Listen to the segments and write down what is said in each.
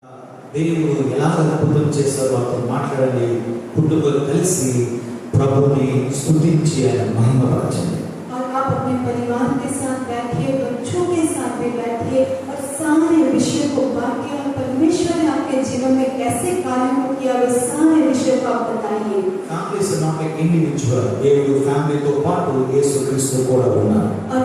దేవుడు ఎలా అద్భుతం చేశారో వారితో మాట్లాడండి. కుటుంబంతో కలిసి ప్రభుని స్తుతించి ఆయన మహిమపరచండి. और आप अपने परिवार के साथ बैठिए, बच्चों के साथ भी बैठिए और सारे विषय को बांटिए और परमेश्वर ने आपके जीवन में कैसे कार्य को किया वो सारे विषय को आप बताइए. Family is not an individual. దేవుడు ఫ్యామిలీతో పాటు యేసుక్రీస్తు కూడా ఉన్నారు. और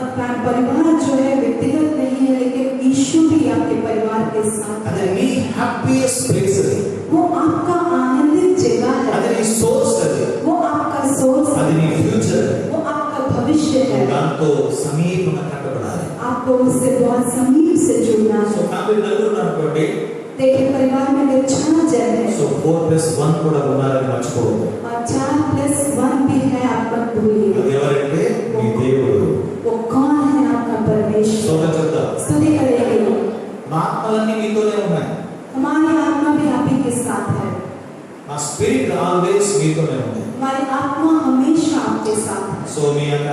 परिवार जो है व्यक्तिगत नहीं है, लेकिन यीशु भी आपके परिवार के साथ అదే మీ హ్యాపీయెస్ట్ ప్లేస్ అది. वो आपका आनंदित जगह है. అది నీ సోర్స్ అది. वो आपका सोर्स है. అది నీ ఫ్యూచర్. वो आपका भविष्य है. దాంతో సమీపంగా కట్టబడాలి. आपको उससे बहुत समीप से जुड़ना సో है. ఫ్యామిలీ నలుగురు అనుకోండి. देखिए परिवार में अगर 6 जन है సో 4+1 కూడా ఉన్నారని మర్చిపోవద్దు. और 4+1 भी है, आप मत भूलिए. అది ఎవరంటే మీ దేవుడు. वो कौन है? आपका परमेश्वर. స్తోత్రం చెప్తా. स्तुति करेंगे. మా ఆత్మలన్నీ మీతోనే ఉన్నాయి. हमारी आत्मा भी आप ही के साथ है. మా స్పిరిట్ ఆల్వేస్ మీతోనే ఉంది. हमारी आत्मा हमेशा आपके साथ है. సో మీ యొక్క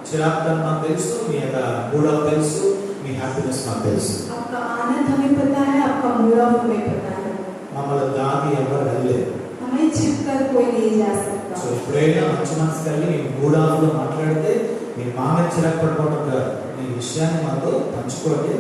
చిరాగ్తనం నాకు తెలుసు, మీ యొక్క మూడవ తెలుసు, మీ హ్యాపీనెస్ నాకు తెలుసు. आपका आनंद हमें पता है, आपका मूड हमें पता है. మమ్మల్ని దాగి ఎవరు వెళ్ళలేదు. हमें छिपकर कोई नहीं जा सकता. సో ఎప్పుడైనా మంచి మనసు కలిగి మీ మూడాలో మాట్లాడితే మీ మామ చిరాకు పడిపోవడం కాదు, మీ విషయాన్ని మాతో పంచుకోండి.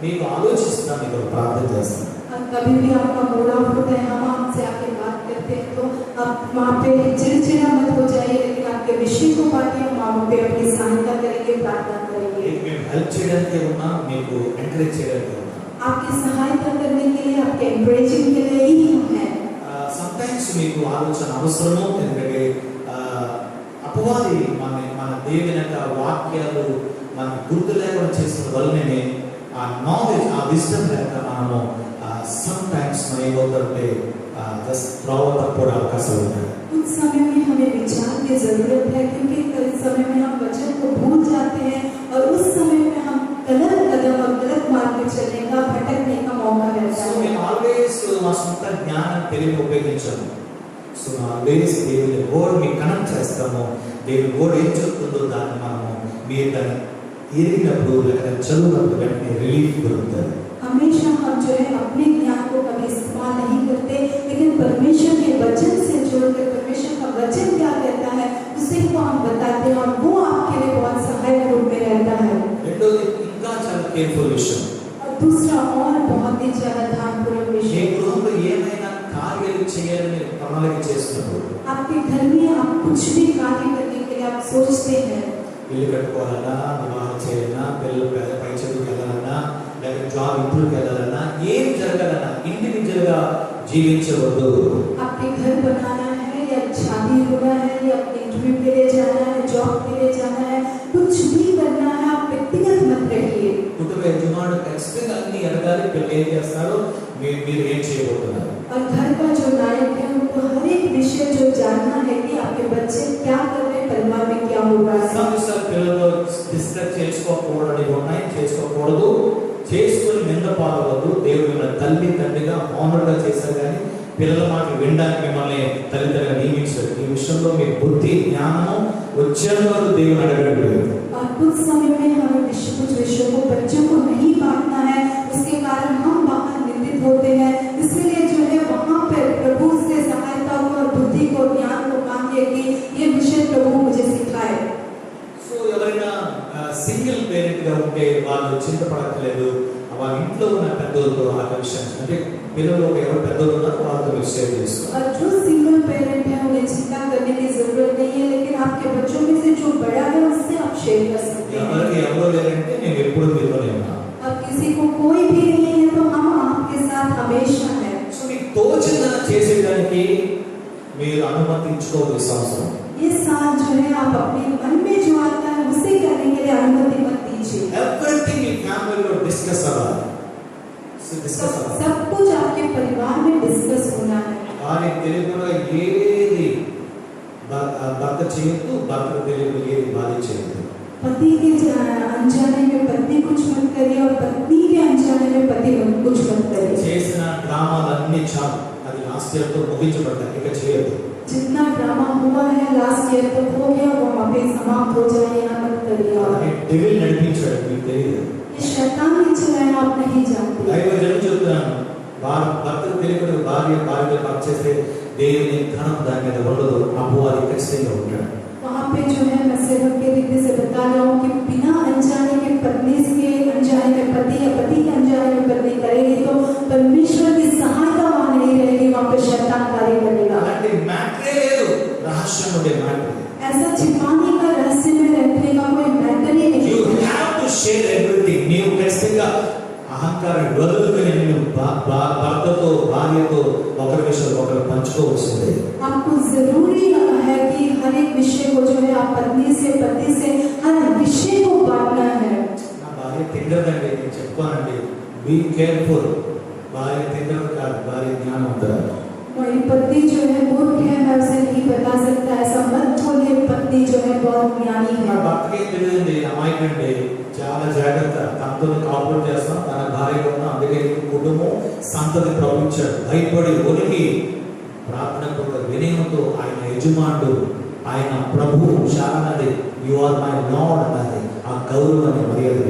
మీకు ఆలోచిస్తాను, మీకు ప్రార్థన చేస్తాను. और कभी भी आपका मूड ऑफ होता है, हम आपसे आके बात करते हैं तो आप वहाँ पे चिड़चिड़ा मत हो जाइए, लेकिन आपके विषय को बांटिए, हम वहाँ पे अपनी सहायता करेंगे, प्रार्थना करेंगे. మేము హెల్ప్ చేయడానికి ఉన్నా, మీకు ఎంకరేజ్ చేయడానికి ఉన్నా. आपकी सहायता करने के लिए, आपके एनकरेजिंग के लिए ही हम हैं. సమ్టైమ్స్ మీకు ఆలోచన అవసరము, ఎందుకంటే అపవాది మన దేవుని యొక్క వాక్యాలు మన గుర్తు లేకుండా చేసిన వల్లనే ఆ నాలెడ్జ్, ఆ విజ్డమ్ లేక మనము సమ్టైమ్స్ మనం ఏమవుతుందంటే జస్ట్ త్రోవ తప్పడం అవకాశాలు ఉన్నాయి. कुछ समय में हमें विचार की जरूरत है, क्योंकि कई समय में हम वचन को भूल जाते हैं और उस समय में हम गलत कदम और गलत मार्ग पर चलने का, भटकने का मौका रहता సో है. మేము ఆల్వేస్ మా సొంత జ్ఞానం తెలివి ఉపయోగించాము. సో ఆల్వేస్ దేవుని వర్డ్ మీకు కనెక్ట్ చేస్తాము. దేవుని వర్డ్ ఏం చెప్తుందో దాన్ని మనము మీరు దాన్ని ఎరిగినప్పుడు లేక చదువునప్పుడు వెంటనే రిలీఫ్ దొరుకుతుంది. हमेशा हम जो है अपने ज्ञान को कभी इस्तेमाल नहीं करते, लेकिन परमेश्वर के वचन से जोड़कर परमेश्वर का वचन क्या कहता है उसी को हम बताते हैं और वो आपके लिए बहुत सहायक रूप में रहता है. రెండోది ఇంకా చాలా కేర్ఫుల్ విషయం. और दूसरा और बहुत ही ज्यादा ध्यानपूर्वक మీ विषय, గృహంలో ఏమైనా కార్యాలు చేయాలని ప్రణాళిక చేస్తున్నప్పుడు, आपके घर में आप कुछ भी कार्य करने के लिए आप सोचते हैं, ఇల్లు కట్టుకోవాలన్నా, వివాహం చేయాలన్నా, పిల్లలు పై చదువుకు వెళ్ళాలన్నా, లేక జాబ్ ఇంప్రూవ్కి వెళ్ళాలన్నా, ఏం జరగాలన్నా ఇండివిజువల్ గా జీవించవద్దు. आपके घर बनाना है या शादी होना है या अपने इंटरव्यू के लिए जाना है, जॉब के लिए जाना है, कुछ भी करना है, आप व्यक्तिगत मत रहिए. కుటుంబ యజమానుడు ఖచ్చితంగా అన్ని ఎదగాలి. పిల్లలు ఏం చేస్తారో మీరు ఏం చేయబోతున్నారు. और घर का जो नायक है उनको हर एक विषय जो जानना है कि आपके बच्चे क्या कर रहे हैं, परिवार में क्या हो रहा है. సంవత్సరాలు పిల్లలు డిస్ట్రాక్ట్ చేసుకోకూడదు, ఉన్నాయి చేసుకోకూడదు, చేసుకుని నింద పాలవద్దు. దేవుడు మిమ్మల్ని తల్లి తండ్రిగా ఆనర్గా చేశారు, కానీ పిల్లల మాట వినడానికి మిమ్మల్ని తల్లిదండ్రులుగా నియమించారు. ఈ విషయంలో మీ బుద్ధి జ్ఞానము వచ్చేంత వరకు దేవుని అడగండి. और कुछ समय में हमें कुछ विषयों को बच्चों को नहीं बांटना है, उसके कारण हम बाहर निंदित होते हैं. इसलिए जो है वहाँ पे प्रभु से सहायता को और बुद्धि को, ज्ञान को मांगिए कि ये विषय प्रभु मुझे सिखाए. సో ఎవరైనా సింగిల్ పేరెంట్ గా ఉంటే వాళ్ళు చింతపడట్లేదు. వాళ్ళ ఇంట్లో ఉన్న పెద్దలతో ఆ విషయం, అంటే పిల్లలు ఎవరు పెద్దలు ఉన్నారో వాళ్ళతో మీరు షేర్ చేసుకోవాలి. और जो सिंगल पेरेंट है उन्हें चिंता करने की जरूरत नहीं है, लेकिन आपके बच्चों में से जो बड़ा है उससे आप शेयर कर सकते हैं. ఎవరికి ఎవరో లేరంటే నేను ఎప్పుడు మీతోనే ఉన్నాను. और किसी को कोई भी नहीं है तो हम आपके साथ हमेशा हैं. సో మీకు తోచిందని చేసేదానికి మీరు అనుమతించుకోవాలి. సంవత్సరం ये साथ जो है आप अपने मन में जो आता है उसे करने के लिए अनुमति मत दीजिए. ఎవ్రీథింగ్ ఈ ఫ్యామిలీలో డిస్కస్ అవ్వాలి. सब कुछ आपके परिवार में डिस्कस होना है. వారి తెలుగులో ఏది భర్త చేయొద్దు, భర్త తెలుగులో ఏది భార్య చేయొద్దు. पति के अनजाने में पत्नी कुछ मत करिए और पत्नी के अनजाने में पति कुछ मत करिए. చేసిన డ్రామాలన్నీ చాలు, అది లాస్ట్ ఇయర్ తో ముగించబడ్డాయి, ఇక చేయొద్దు. जितना ड्रामा हुआ है लास्ट ईयर तक हो गया, वो वहाँ पे समाप्त हो जाए, यहाँ मत करिए. డెవిల్ నడిపించాడు, మీకు తెలియదు. ये शैतान ने चलाया, आप नहीं जानते. దైవజనుడు చెప్తున్నాను, భర్తకు తెలియకుండా భార్య భర్త చేస్తే దేవుని ధనం దాని మీద ఉండదు, అపవాది ఖచ్చితంగా ఉంటాడు. वहाँ पे जो है मैं सेवक के रीति से बता रहा हूँ कि बिना अनजाने के पत्नी के अनजाने में पति या पति के अनजाने में पत्नी करेगी तो परमेश्वर की सहायता वहाँ नहीं रहेगी, वहाँ पे शैतान कार्य करेगा। అలాంటి మ్యాటరే లేదు, రహస్యం ఉండే మ్యాటర్. ऐसा छिपाने का रहस्य में रखने का कोई मैटर ही नहीं। You have to share everything. నీవు ఖచ్చితంగా అహంకారం వదులుకొని నేను భర్తతో భార్యతో ఒకరి విషయం ఒకరు పంచుకోవాల్సిందే. आपको जरूरी है कि हर एक विषय को जो है आप पत्नी से पति से हर विषय को बांटना है। నా భార్య తింగరదండి, నేను చెప్పుకోనండి, బీ కేర్ఫుల్. భార్య తింగరదు కాదు, భార్య జ్ఞానవంతురాలు. मेरी पत्नी जो है मूर्ख है, मैं उसे नहीं बता सकता, ऐसा मत बोलिए। पत्नी जो है बहुत ज्ञानी నా है। భర్తకి తెలియదండి, అమాయకండి, చాలా జాగ్రత్త, తనతో కాపురం చేస్తాం, తన భార్య ఉన్న అందుకే కుటుంబం సంతతి ప్రవహించాడు. భయపడి ఒలికి ప్రార్థనకు వినయంతో ఆయన యజమానుడు, ఆయన ప్రభు శారణది, యు ఆర్ మై లార్డ్ అన్నది ఆ గౌరవాన్ని మర్యాద.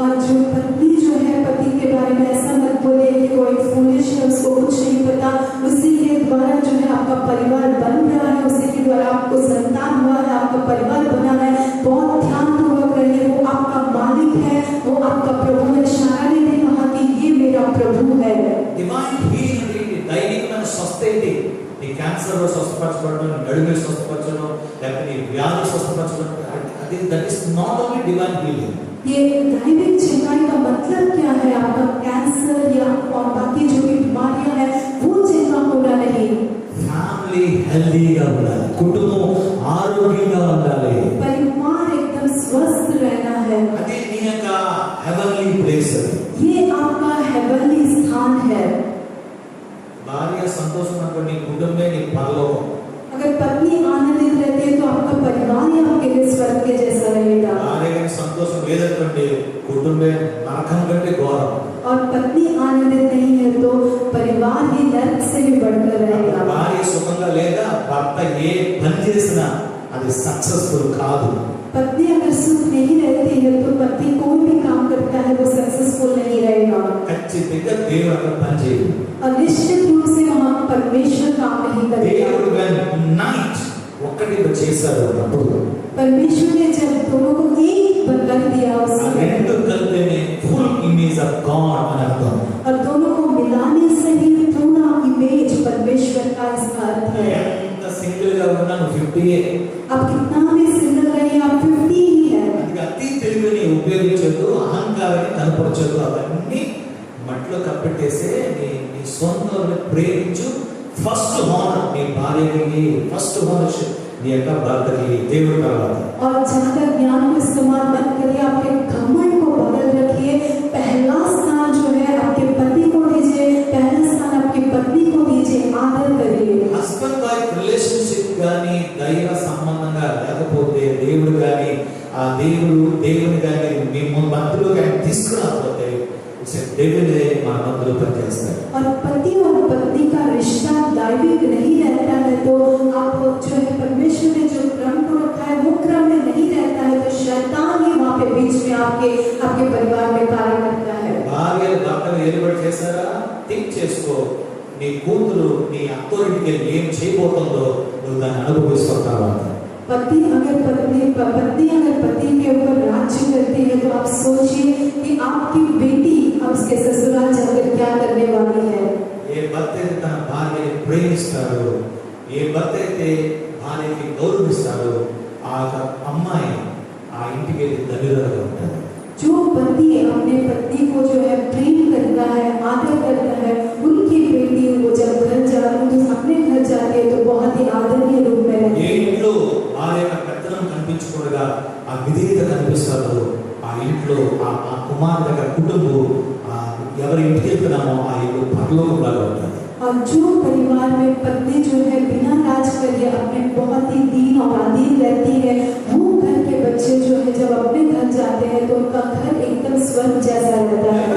और जो पत्नी जो है पति के बारे में ऐसा मत बोले कि वो एक फूलिश है, उसको कुछ नहीं पता, उसी के द्वारा जो है आपका परिवार बन रहा है, उसी के द्वारा आपको संतान हुआ है, आपका परिवार बना है। बहुत ध्यानपूर्वक रहिए, वो आपका मालिक है, वो आपका प्रभु है। शारा ने कहा कि ये मेरा प्रभु है। డివైన్ హీలింగ్ ఏంటి? దైవికమైన స్వస్థ ఏంటి? నీ క్యాన్సర్ స్వస్థపరచబడడం, నడుము స్వస్థపరచడం, లేకపోతే నీ వ్యాధి స్వస్థపరచడం, అది that is not only divine healing. ये दैविक चंगाई का मतलब क्या है? आपका कैंसर या और बाकी जो भी बीमारियां हैं वो चंगा होना नहीं। ఫ్యామిలీ హెల్దీగా ఉండాలి, కుటుంబం ఆరోగ్యంగా ఉండాలి, परिवार एकदम स्वस्थ रहना है। అది నీ యొక్క హెవెన్లీ ప్లేస్. ये आपका हेवनली स्थान है। భార్య సంతోషం అనుకో, నీ కుటుంబమే నీ పరలోకం. अगर पत्नी आनंदित रहती है तो आपका परिवार ही आपके लिए स्वर्ग के जैसा रहेगा। భార్య కానీ సంతోషం లేదనుకోండి, కుటుంబమే నరకం కంటే ఘోరం. और पत्नी आनंदित नहीं है तो परिवार ही नरक से भी बढ़कर रहेगा। భార్య సుఖంగా లేదా భర్త ఏ పని చేసినా అది సక్సెస్ఫుల్ కాదు. पत्नी अगर सुख नहीं रहती है तो पति कोई भी काम करता है वो सक्सेसफुल नहीं रहेगा। ఖచ్చితంగా దేవుడు అక్కడ పని చేయదు. और निश्चित रूप से वहाँ परमेश्वर काम नहीं करेगा। దేవుడు నైట్ ఒక్కటి చేశాడు అప్పుడు परमेश्वर ने जब दोनों को एक कर दिया ఆ उसने, రెండు కలిపినే ఫుల్ ఇమేజ్ ఆఫ్ గాడ్ అని అర్థం. और दोनों को मिलाने से ही पूरा इमेज परमेश्वर का इसका अर्थ है। ఎంత సింగిల్ గా ఉన్నా నువ్వు 50. आप कितना भी सिंगल रहिए आप 50 ही है। అది అతి తెలివిని ఉపయోగించదు, అహంకారాన్ని కనపరచదు, అవన్నీ మట్లో కప్పెట్టేసే నీ సొంత ప్రేమించు. ఫస్ట్ హానర్ నీ భార్యకి, ఫస్ట్ హానర్షిప్ నీ యొక్క భర్తకి, దేవుడి తర్వాత. और ज्यादा ज्ञान को इस्तेमाल मत करिए, आपके घमंड को बदल रखिए। पहला स्थान जो है आपके पति को दीजिए, पहला स्थान आपकी पत्नी को दीजिए, आदर करिए। హస్బెండ్ వైఫ్ రిలేషన్షిప్ కానీ దైవ సంబంధంగా లేకపోతే, దేవుడు కానీ ఆ దేవుని కానీ మీ మధ్యలో కానీ తీసుకురాకపోతే దేవుడే మన మధ్యలో పనిచేస్తారు. और पति और पत्नी का रिश्ता दैविक नहीं रहता है तो आप जो है परमेश्वर ने जो क्रम को रखा है वो क्रम में नहीं रहता है तो शैतान ही वहाँ पे बीच में आपके परिवार में कार्य करता है। భార్య భర్తను ఏలుబడి చేశారా? థింక్ చేసుకో. నీ కూతురు నీ అత్తోరింటికి ఏం చేయబోతుందో నువ్వు దాన్ని అనుభవిస్తున్న తర్వాత. पत्नी अगर पति के ऊपर राज्य करती है तो आप सोचिए कि आपकी बेटी अब उसके ससुराल जाकर क्या करने वाली है। ఏ భర్త అయితే తన భార్యని ప్రేమిస్తాడో, ఏ భర్త అయితే భార్యకి గౌరవిస్తాడో ఆ అమ్మాయి ఆ ఇంటికి దగ్గరగా ఉంటాడు. जो पति अपने पत्नी को जो है प्रेम करता है, आदर करता है, उनकी बेटी वो जब घर अपने घर जाती है तो बहुत ही आदरणीय रूप में रहती ఏ है। ఇంట్లో భార్య యొక్క పెత్తనం కనిపించకుండా ఆ విధేయత కనిపిస్తాడో ఆ ఇంట్లో ఆ కుమారుడు యొక్క కుటుంబం ఎవరి ఇంటికి వెళ్తున్నామో ఆ ఇల్లు పరలోకంలాగా ఉంటుంది. और जो परिवार में पत्नी जो है बिना राज करे अपने बहुत ही दीन और अधीन रहती है, वो घर के बच्चे जो है जब अपने घर जाते हैं तो उनका घर एकदम स्वर्ग जैसा रहता है।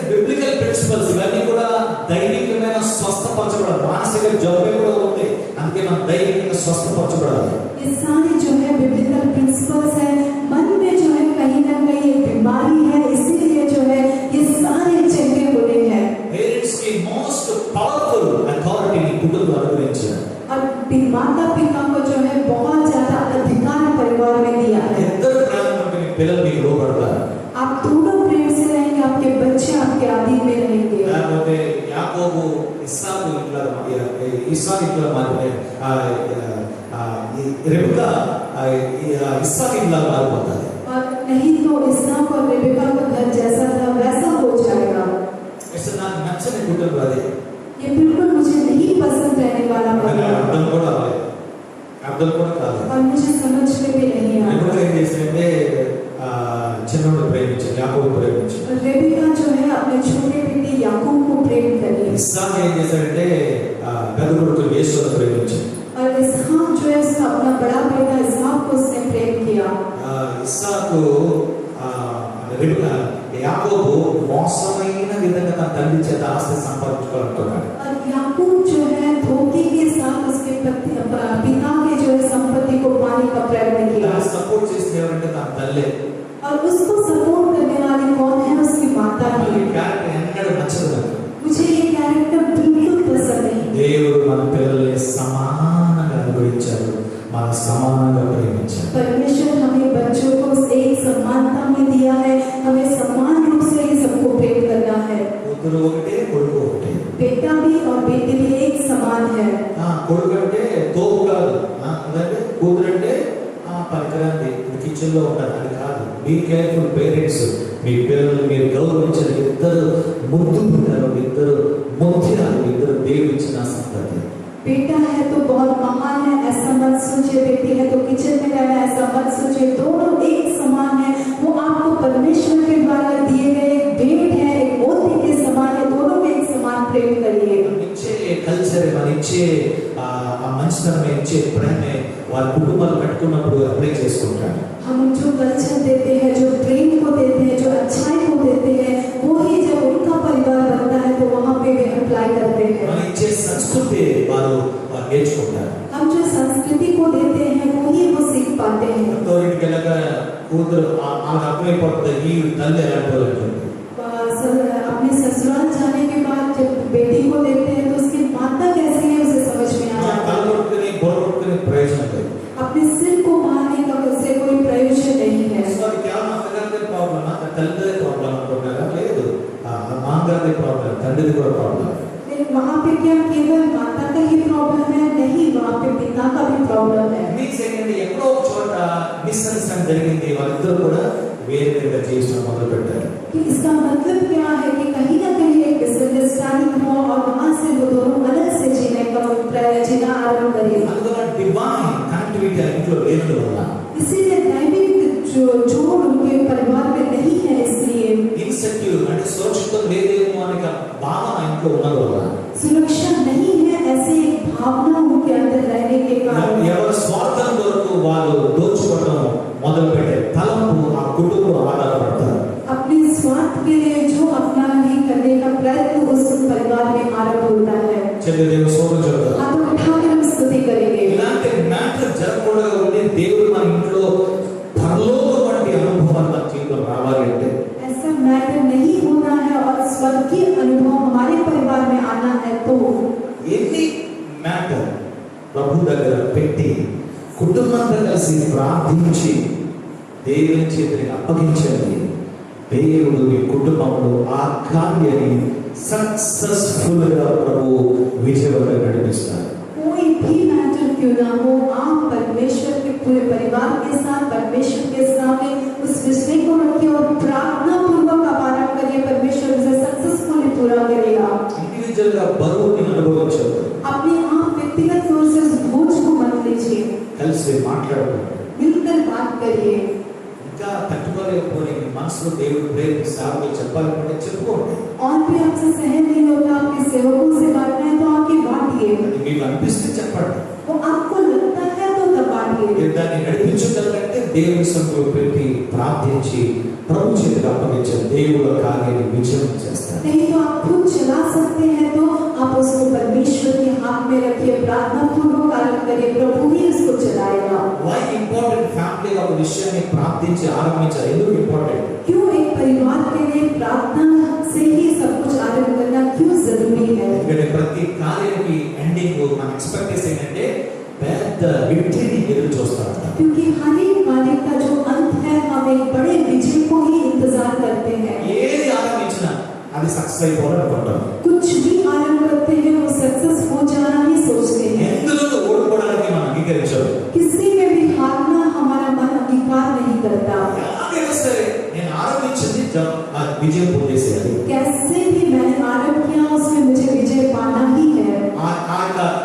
బిబ్లికల్ ప్రిన్సిపల్స్ ఇవన్నీ కూడా దైవికమైన స్వస్థపరచబడాలి. మానసిక జబ్బు కూడా ఉంది, అందుకే మనం దైవికంగా స్వస్థపరచబడాలి. ये सारे जो है बिब्लिकल प्रिंसिपल्स है, मन में जो है कहीं ना कहीं एक बीमारी है, इसीलिए जो है ये सारे चंगे होने हैं। పేరెంట్స్ కి మోస్ట్ के अधीन में रहेंगे। లేకపోతే యాకోబు ఇస్సాకు ఇంట్లో మారిపోయి రెబెకా ఇస్సాకు ఇంట్లో మారిపోతారు. और नहीं तो इसहाक और रेबेका का घर जैसा था वैसा हो जाएगा। ऐसा నాకు నచ్చని కుటుంబం అది. ये बिल्कुल मुझे नहीं पसंद रहने वाला परिवार। అర్థం కూడా కాదు. और मुझे समझ में भी नहीं आता। రెబెకా ఏం చేసిందంటే చిన్నోడు ప్రేమించాడు, యాకోబు ప్రేమించాడు. रेबेका जो है अपने छोटे बेटे याकूब को प्रेम करी। ఇస్సాకు ఏం చేశాడంటే పెద్ద కొడుకు యేసును ప్రేమించాడు. और इसहाक जो है उसका अपना बड़ा बेटा इसहाक को उसने प्रेम किया। ఇస్సాకు యాకోబు మోసమైన విధంగా తన తండ్రి చేత ఆస్తి సంపాదించుకోవాలనుకున్నాడు. और याकूब जो है धोखे के साथ उसके पिता के जो है संपत्ति को पाने का प्रयत्न किया। सपोर्ट చేసిన ఎవరంటే తన తల్లి. और उसको सपोर्ट करने वाली कौन है? उसकी माता ही। క్యారెక్టర్ ఎన్నడూ నచ్చదు. मुझे ये कैरेक्टर बिल्कुल पसंद नहीं। దేవుడు మన పిల్లల్ని సమానంగా అనుగ్రహించారు, మన సమానంగా ప్రేమించారు. परमेश्वर हमें बच्चों को एक समानता में दिया है, हमें समान रूप से ये सबको प्रेम करना है। కూతురు ఒకటే, కొడుకు ఒకటే. बेटा भी और बेटी भी एक समान है। కొడుకు అంటే తోపు కాదు, అదంటే కూతురు అంటే పనికిరాంది కిచెన్ లో ఉంటారు, అది కాదు. Be careful parents. మీ పిల్లలు మీరు గౌరవించిన ఇద్దరు ముద్దు పిల్లలు, ఇద్దరు ముత్యాలు, ఇద్దరు దేవుడు ఇచ్చిన సంతతి. बेटा है तो बहुत महान है ऐसा मत सोचिए, बेटी है तो किचन में रहना ऐसा मत सोचिए। दोनों एक समान है। वो आपको परमेश्वर के द्वारा दिए गए एक भेंट है, एक मोती के समान है। दोनों में एक समान प्रेम करिए। ఇచ్చే కల్చర్, మన ఇచ్చే ఆ మంచితనం, ఇచ్చే ప్రేమ వాళ్ళ కుటుంబాలు కట్టుకున్నప్పుడు అప్లై చేసుకుంటారు. हम जो कल्चर देते हैं, जो प्रेम को देते हैं, जो अच्छाई को देते हैं, वो ही जब उनका परिवार बनता है तो वहाँ पे वे अप्लाई करते हैं। మన ఇచ్చే సంస్కృతి వారు నేర్చుకుంటారు. हम जो संस्कृति को देते हैं वो ही वो सीख पाते हैं। తోరింటికి వెళ్ళక కూతురు ఆమెకు అర్థమైపోతుంది ఈ తల్లి ఎలాంటి వాళ్ళు ఉంటుంది. अपने ससुराल जाने के बाद जब बेटी को देखते हैं तो उसकी माता कैसी है उसे समझ में आ जाता है। తలకొట్టుకుని బొరకొట్టుకుని ప్రయోజనం లేదు. अपने सिर को मारने का उससे कोई प्रयोजन नहीं है। అది కేవలం అత్తగారి ప్రాబ్లమ్, తల్లిదే ప్రాబ్లం అనుకుంటారా? లేదు, మామగారి ప్రాబ్లం, తండ్రిది కూడా ప్రాబ్లం. वहाँ पे क्या केवल माता का ही प्रॉब्लम है? नहीं, वहाँ पे पिता का भी प्रॉब्लम है। మీకు ఏంటంటే ఎక్కడో ఒక చోట మిస్అండర్స్టాండింగ్ జరిగింది, వాళ్ళిద్దరూ కూడా వేరువేరుగా జీవించడం మొదలు పెట్టారు. इसका मतलब क्या है कि कहीं ना कहीं एक मिसअंडरस्टैंडिंग हो और वहाँ से वो दोनों अलग से जीने का जीना आरंभ करें। అందువల్ల డివైన్ కనెక్టివిటీ ఇంట్లో లేనందువల్ల, इसीलिए दैविक जोड़ उनके परिवार में नहीं है, इसलिए ఇన్సెక్యూర్ అంటే సురక్షితం లేదేమో అనే భావన ఇంట్లో ఉన్నందువల్ల, सुरक्षा नहीं है ऐसे एक भावना उनके अंदर रहने के कारण ఎవరి స్వార్థం కొరకు వాళ్ళు దోచుకోవడం మొదలు పెట్టే తలంపు ఆ కుటుంబం ఆధారపడతారు. अपने स्वार्थ के लिए जो अपना ही करने का प्रयत्न उस परिवार में आरंभ होता है। चलिए देव स्तोत्रम చెప్తారు. आप उठाकर हम स्तुति करेंगे। ఇలాంటి మ్యాటర్ జరగకుండా ఉంటే దేవుడు మన ఇంట్లో పరలోక వంటి అనుభవాలు మన జీవితంలో రావాలి అంటే ऐसा मैटर नहीं होना है और स्वर्गीय अनुभव हमारे परिवार में आना है तो ఎన్ని మ్యాటర్ ప్రభు దగ్గర పెట్టి కుటుంబంతో కలిసి ప్రార్థించి దేవుని చేతికి అప్పగించండి. దేవుడు మీ కుటుంబంలో ఆ కార్యాన్ని సక్సెస్ఫుల్ గా ప్రభు విజయవంతంగా నడిపిస్తారు. कोई भी मैटर क्यों ना हो, आप परमेश्वर के पूरे परिवार के साथ परमेश्वर के सामने उस विषय को रखिए और प्रार्थना पूर्वक आप आरंभ करिए। परमेश्वर उसे सक्सेसफुली पूरा करेगा। इंडिविजुअल గా బరువుని అనుభవించదు. अपने आप व्यक्तिगत तौर से उस बोझ को मत लीजिए, కలిసి మాట్లాడుకోండి, मिलकर बात करिए। ఇంకా తట్టుకోలేకపోయి మనసులో దేవుడు ప్రేమ సాగు చెప్పాలంటే చెప్పుకోండి. और भी आपसे सहन नहीं होता, आपके सेवकों से बांटना है तो आके बांटिए। మీకు అనిపిస్తే చెప్పండి, वो आपको लगता है तो तब बांटिए। దాన్ని నడిపించగలంటే దేవుని సన్నిధిలో పెట్టి ప్రార్థించి ప్రభు చేతికి అప్పగించే దేవుడు కార్యాన్ని విజయం చేస్తారు. नहीं तो आप खुद चला सकते हैं तो आप उसको परमेश्वर के हाथ में रखिए, प्रार्थना पूर्वक आरंभ करिए, प्रभु ही उसको चलाएगा। వై ఇంపార్టెంట్ ఫ్యామిలీ ఒక విషయాన్ని ప్రార్థించి ఆరంభించారు. ఎందుకు ఇంపార్టెంట్? क्यों एक परिवार के लिए प्रार्थना से ही सब कुछ आरंभ करना क्यों जरूरी है? ఎందుకంటే ప్రతి కార్యానికి ఎండింగ్ మన ఎక్స్పెక్టేషన్ ఏంటంటే పెద్ద విక్టరీని ఎదురు చూస్తాం. क्योंकि हर एक कार्य का जो अंत है हम एक बड़े विजय को ही इंतजार करते हैं। ఏది ఆరంభించినా అది అది సక్సెస్ అయిపోవాలనుకుంటాం. कुछ भी आरंभ करते हैं वो सक्सेस हो जाना ही सोचते हैं. ఎందులో ఓడిపోవడానికి మనం అంగీకరించరు. किसी में भी हारना हमारा मन अंगीकार नहीं करता. ఎలాగైనా సరే నేను ఆరంభించింది విజయం పొందేసేయాలి. कैसे भी मैंने आरंभ किया उसमें मुझे विजय पाना ही है. ఆ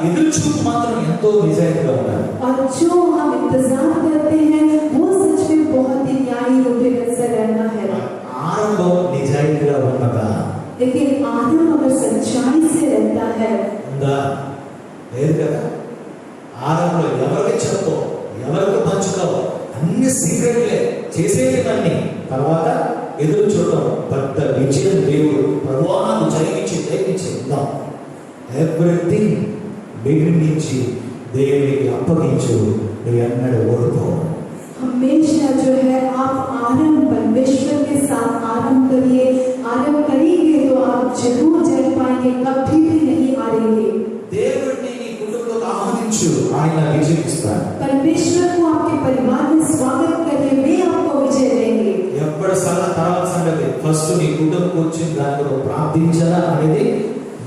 ఎదురు చూపు మాత్రం ఎంతో నిజాయితీగా ఉండాలి. और जो हम इंतजार करते हैं वो सच में बहुत ही न्यायी रूप से रहना है. ఆరంభం నిజాయితీగా ఉన్నదా? लेकिन आरंभ अगर सच्चाई से रहता है ఉందా? లేదు కదా. ఆరంభంలో ఎవరికి చెప్పో ఎవరికి పంచుకోవో అన్ని సీక్రెట్లే చేసేవన్నీ తర్వాత ఎదురు చూడడం పెద్ద విజయం దేవుడు ప్రభువాను జరిగించి ఉందాం. ఎవ్రీథింగ్ బిగినింగ్ నుంచి దేవునికి అప్పగించు, నువ్వు ఎన్నడూ ఓడిపోవు. हमेशा जो है आप आरंभ परमेश्वर के साथ आरंभ करिए. आरंभ करेंगे तो आप जरूर जीत पाएंगे, कभी भी नहीं हारेंगे. దేవుడిని నీ కుటుంబంలోకి ఆహ్వానించు, ఆయన విజయం ఇస్తాడు. परमेश्वर को आपके परिवार में स्वागत करिए, वे आपको विजय देंगे. ఎప్పుడు తర్వాత సంగతి ఫస్ట్ నీ కుటుంబం కూర్చుని దాని కొరకు ప్రార్థించాలా అనేది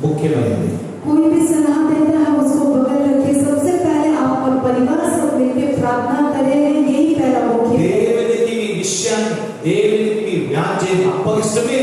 ముఖ్యమైనది. कोई भी सलाह देता है उसको बगल रखिए, सबसे पहले आप और परिवार सब मिलकर प्रार्थना करें, यही पहला मुख्य है. దేవునికి నీ విషయాన్ని దేవునికి నీ వ్యాజ్యం అప్పగిస్తమే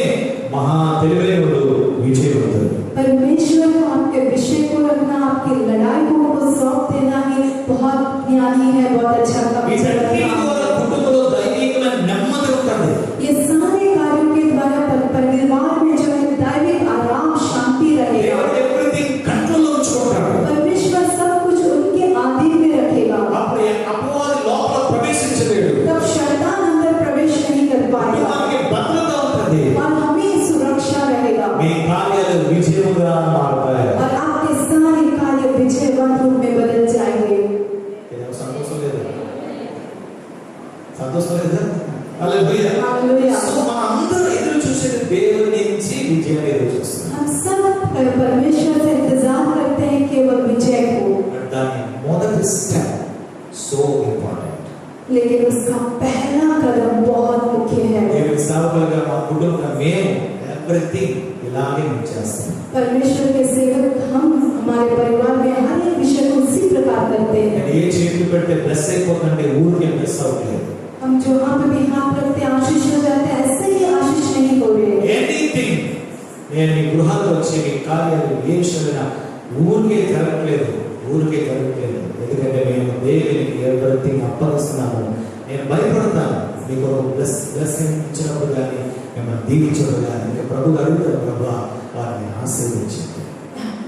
మహా తెలివైనడు విజయవంతుడు. परमेश्वर को आपके विषय को रखना, आपकी लड़ाइयों को सौंप देना ही बहुत ज्ञानी है, बहुत अच्छा काम వీటన్నిటి ద్వారా కుటుంబంలో దైవికమైన నెమ్మది ఉంటుంది. ये सारे कार्यों के द्वारा परिवार में जो है दैविक आराम शांति रहेगा. దేవుడు ఎవ్రీథింగ్ కంట్రోల్లో ఉంచుకుంటాడు. परमेश्वर सब कुछ उनके अधीन में रखेगा. అప్పుడు అపవాది లోపల ప్రవేశించలేడు. तब शैतान अंदर प्रवेश नहीं कर पाएगा మనకి భద్రత ఉంటుంది. और हमें सुरक्षा रहेगा మీ కార్యాలు విజయముగా మారుతాయి. और आपके सारे कार्य विजयवंत रूप में बदल जाएंगे. సంతోషం లేదా? సంతోషం లేదా? హల్లెలూయా. हालेलुया. సో మనందరూ ఎదురు చూసేది దేవుని నుంచి విజయాన్ని ఎదురు చూస్తున్నాం. हम सब परमेश्वर से इंतजार करते हैं केवल विजय को, దాని మొదటి స్టెప్ సో ఇంపార్టెంట్. लेकिन उसका पहला कदम बहुत मुख्य है. దేవుని సేవకులుగా మా కుటుంబంగా మేము ఎవ్రీథింగ్ ఇలాగే చేస్తాం. परमेश्वर के सेवक हम हमारे परिवार में हर एक विषय को उसी प्रकार करते हैं. నేను ఏ చేతులు పెడితే బ్లెస్ అయిపోతుంటే ఊరికే బ్లెస్ అవ్వట్లేదు. हम जहाँ पे भी हाथ रखते हैं आशीष हो जाते हैं, ऐसे ही आशीष नहीं हो रहे. ఎనీథింగ్ నేను మీ గృహాలకు వచ్చే మీ కార్యాలు ఏ విషయమైనా ఊరికే జరగట్లేదు. ఎందుకంటే మేము దేవునికి ఎవ్రీథింగ్ అప్పగిస్తున్నాము. నేను భయపడతాను మీకు బ్లెస్సింగ్ ఇచ్చినప్పుడు కానీ మిమ్మల్ని దీవించడం కానీ ఇంకా ప్రభు అడుగుతారు, ప్రభు వారిని ఆశీర్వదించండి.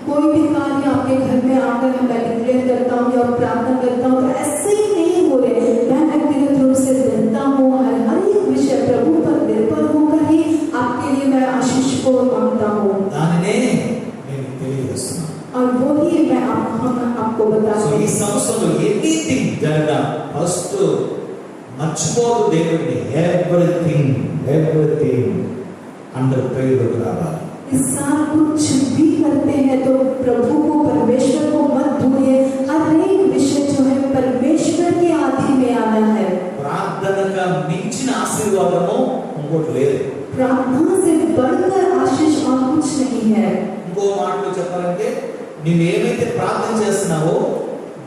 कोई भी कार्य आपके घर में आकर मैं डिक्लेयर करता हूँ और प्रार्थना करता हूँ, तो ऐसे ही नहीं हो रहे. मैं व्यक्तिगत रूप से देता हूँ, हर एक विषय प्रभु पर निर्भर होकर ही आपके लिए मैं आशीष को मांगता हूँ దానినే నేను తెలియజేస్తున్నాను. और वो ही मैं आपको बताता సో ఈ हूँ. సంవత్సరంలో ఎనీథింగ్ జరగదా ఫస్ట్ మర్చిపోదు దేవుడిని. ఎవ్రీథింగ్ అండర్ ప్రేయర్ రావాలి. इस साल कुछ भी करते हैं तो प्रभु को परमेश्वर को मत भूलिए. हर एक विषय जो है परमेश्वर के आधीन में आना है. ప్రార్థనగా మించిన ఆశీర్వాదము ఇంకోటి లేదు. प्रार्थना से बढ़कर आशीष और कुछ नहीं है. ఇంకో మాటలో చెప్పాలంటే నువ్వు ఏమైతే ప్రార్థన చేస్తున్నావో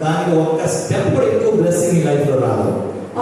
దానికి ఒక్క స్టెప్ కూడా ఎక్కువ బ్లెస్సింగ్ నీ లైఫ్ లో రాదు.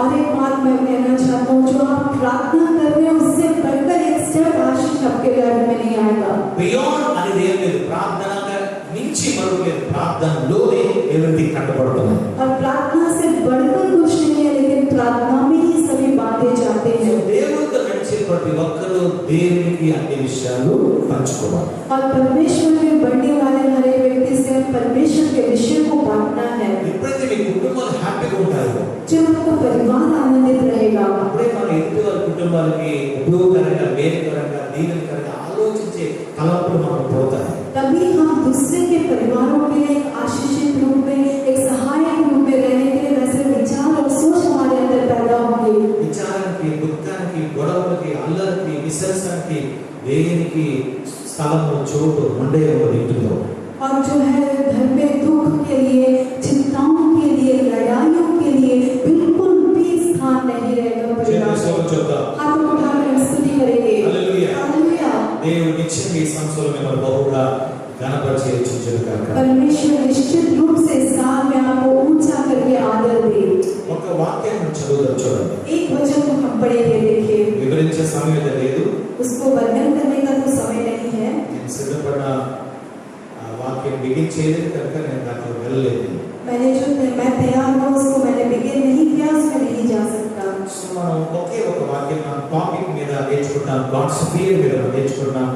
और एक बात मैं कहना चाहता हूँ, जो आप प्रार्थना कर रहे हैं उससे बढ़कर एक स्टेप आशीष आपके लाइफ में नहीं आएगा. బియాండ్ అనేది ఏం లేదు. ప్రార్థనగా మించి మరొక లేదు. ప్రార్థనలోనే ఎవ్రీథింగ్ కట్టబడుతుంది. और प्रार्थना से बढ़कर कुछ नहीं है, लेकिन प्रार्थना में ही सभी बातें जाते हैं. దేవుడితో నడిచే ప్రతి ఒక్కరూ దేవునికి అన్ని విషయాలు పంచుకోవాలి. और परमेश्वर में बढ़ने वाले हर एक व्यक्ति से परमेश्वर के विषय को बांटना है. ఎప్పుడైతే మీ కుటుంబాలు హ్యాపీగా ఉంటారో जब आपका परिवार आनंदित रहेगा, అప్పుడే మన ఎదుటి వారి కుటుంబాలకి ఉపయోగకరంగా మేలుకరంగా దీవెనకరంగా ఆలోచించే తలంపులు మనకు పోతాయి. तभी हम दूसरे के परिवारों के लिए एक आशीषित रूप में, एक सहायक रूप में रहने के लिए वैसे विचार और सोच हमारे अंदर पैदा होंगे. విచారానికి, దుఃఖానికి, గొడవలకి, అల్లరికి, విసర్జనకి దేనికి స్థలము చోటు ఉండే ఇంటిలో. और जो है घर में दुख के लिए, चिंताओं के लिए, लड़ाइयों के लिए बिल्कुल भी स्थान नहीं रहेगा. परिवार చెప్తా हाथ उठाकर स्तुति करेंगे. హల్లెలూయా. हालेलुया. దేవుడు నిశ్చయంగా ఈ సంవత్సరం మిమ్మల్ని బహుగా ఘనపరిచి హెచ్చించును గాక. परमेश्वर निश्चित रूप से इस साल में आपको ऊंचा करके आदर दे। ఒక వాక్యాన్ని చదువుదాం చూడండి. एक वचन को हम पढ़ेंगे, देखिए। వివరించే సమయం అయితే లేదు, उसको वर्णन करने का तो समय नहीं है। నేను సిద్ధపడిన వాక్యం బిగిన్ చేయలేదు కనుక నేను దాంట్లో వెళ్ళలేదు. मैं तैयार हूँ, उसको मैंने बिगिन नहीं किया, उसमें नहीं जा सकता। సో మనం ఒకే ఒక వాక్యం మన టాపిక్ మీద నేర్చుకుంటాం, గాడ్స్ ఫియర్ మీద నేర్చుకుంటాం,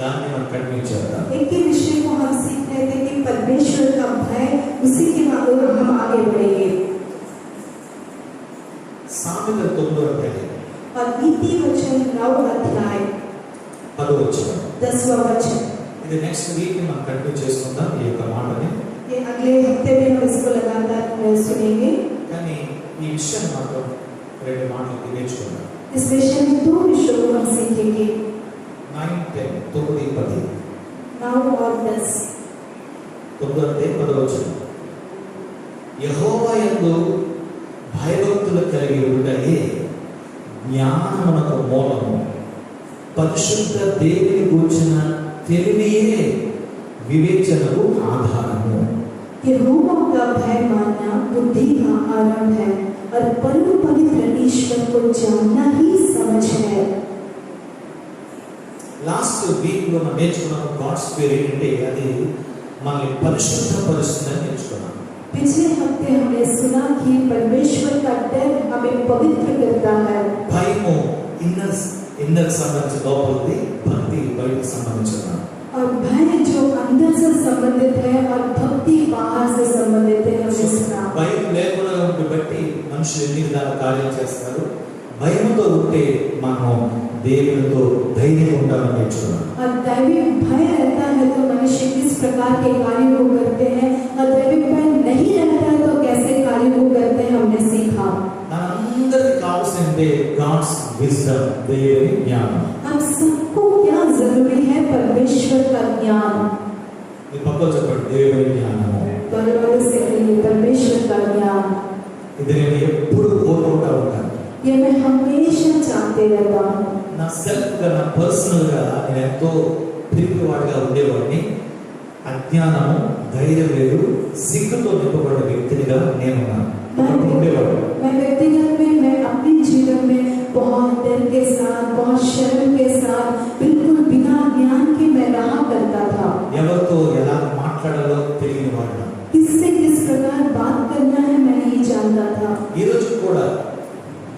దాన్ని మనం కంటిన్యూ చేద్దాం. एक ही विषय को हम सीख रहे थे कि परमेश्वर का भय, उसी के बाद हम आगे बढ़ेंगे। సామెతల 9వ అధ్యాయం और नीति वचन 9 अध्याय 10వ వచనం. 10वां वचन। ఇది నెక్స్ట్ వీక్ మనం కంటిన్యూ చేసుకుందాం ఈ యొక్క మాటని. ये अगले हफ्ते में हम इसको लगातार सुनेंगे। కానీ ఈ విషయం మాత్రం రెండు మాటలు నేర్చుకుందాం. इस विषय में 2 विषयों को हम सीखेंगे, 9, 10, 9, 10. 9 और 10। 9వ అధ్యాయం 10వ వచనం. యెహోవా యందు భయభక్తులు కలిగి ఉండాలి, జ్ఞానమునకు మూలము, పరిశుద్ధ దేవుని గూర్చిన తెలివియే వివేచనకు ఆధారము. यहोवा का भय मानना बुद्धि का आरंभ है, और परम पवित्र ईश्वर को जानना ही समझ है। లాస్ట్ వీక్ లో మనం నేర్చుకున్నాం గాడ్స్ ఫియర్ ఏంటంటే అది మనల్ని పరిశుద్ధపరుస్తుందని నేర్చుకున్నాం. पिछले हफ्ते हमने सुना कि परमेश्वर का डर हमें पवित्र करता है। భయము ఇన్నర్ సంబంధించిన లోపలిది, భక్తి బయటకు సంబంధించిన. और भय जो अंदर से संबंधित है और भक्ति बाहर से संबंधित है, हमने सुना। భయం లేకుండా ఉంటే బట్టి మనుషులు ఎన్ని విధాల కార్యాలు చేస్తారు. భయంతో ఉంటే మనం దేవునితో ధైర్యం ఉండాలని నేర్చుకున్నాం. और दैविक भय रहता है तो मनुष्य किस प्रकार के कार्य को करते हैं, और दैविक भय नहीं रहता है तो कैसे कार्य को करते हैं, हमने सीखा। మనందరికి కావాల్సిందే గాడ్స్ విజ్డమ్, దేవుని జ్ఞానం. हम सबको क्या जरूरी है? परमेश्वर का ज्ञान। ఈ పక్కన చెప్పండి, దేవుని జ్ఞానము. बड़े से कहिए, परमेश्वर का ज्ञान। ఇది నేను ఎప్పుడు కోరుకుంటా ఉంటాను. ये मैं हमेशा चाहते रहता हूँ। నా సెల్ఫ్ గా, నా పర్సనల్ గా నేను ఎంతో పిరికివాడిగా ఉండేవాడిని. అజ్ఞానము, ధైర్యం లేదు, సిగ్గుతో నింపబడిన వ్యక్తిగా నేను ఉండేవాడు. मैं व्यक्तिगत में, मैं अपने जीवन में बहुत डर के साथ, बहुत शर्म के साथ, बिल्कुल बिना ज्ञान के मैं रहा करता था। ఎవరితో ఎలా మాట్లాడాలో తెలియని వాడు. किससे किस प्रकार बात करना है मैं नहीं जानता था। ఈ రోజు కూడా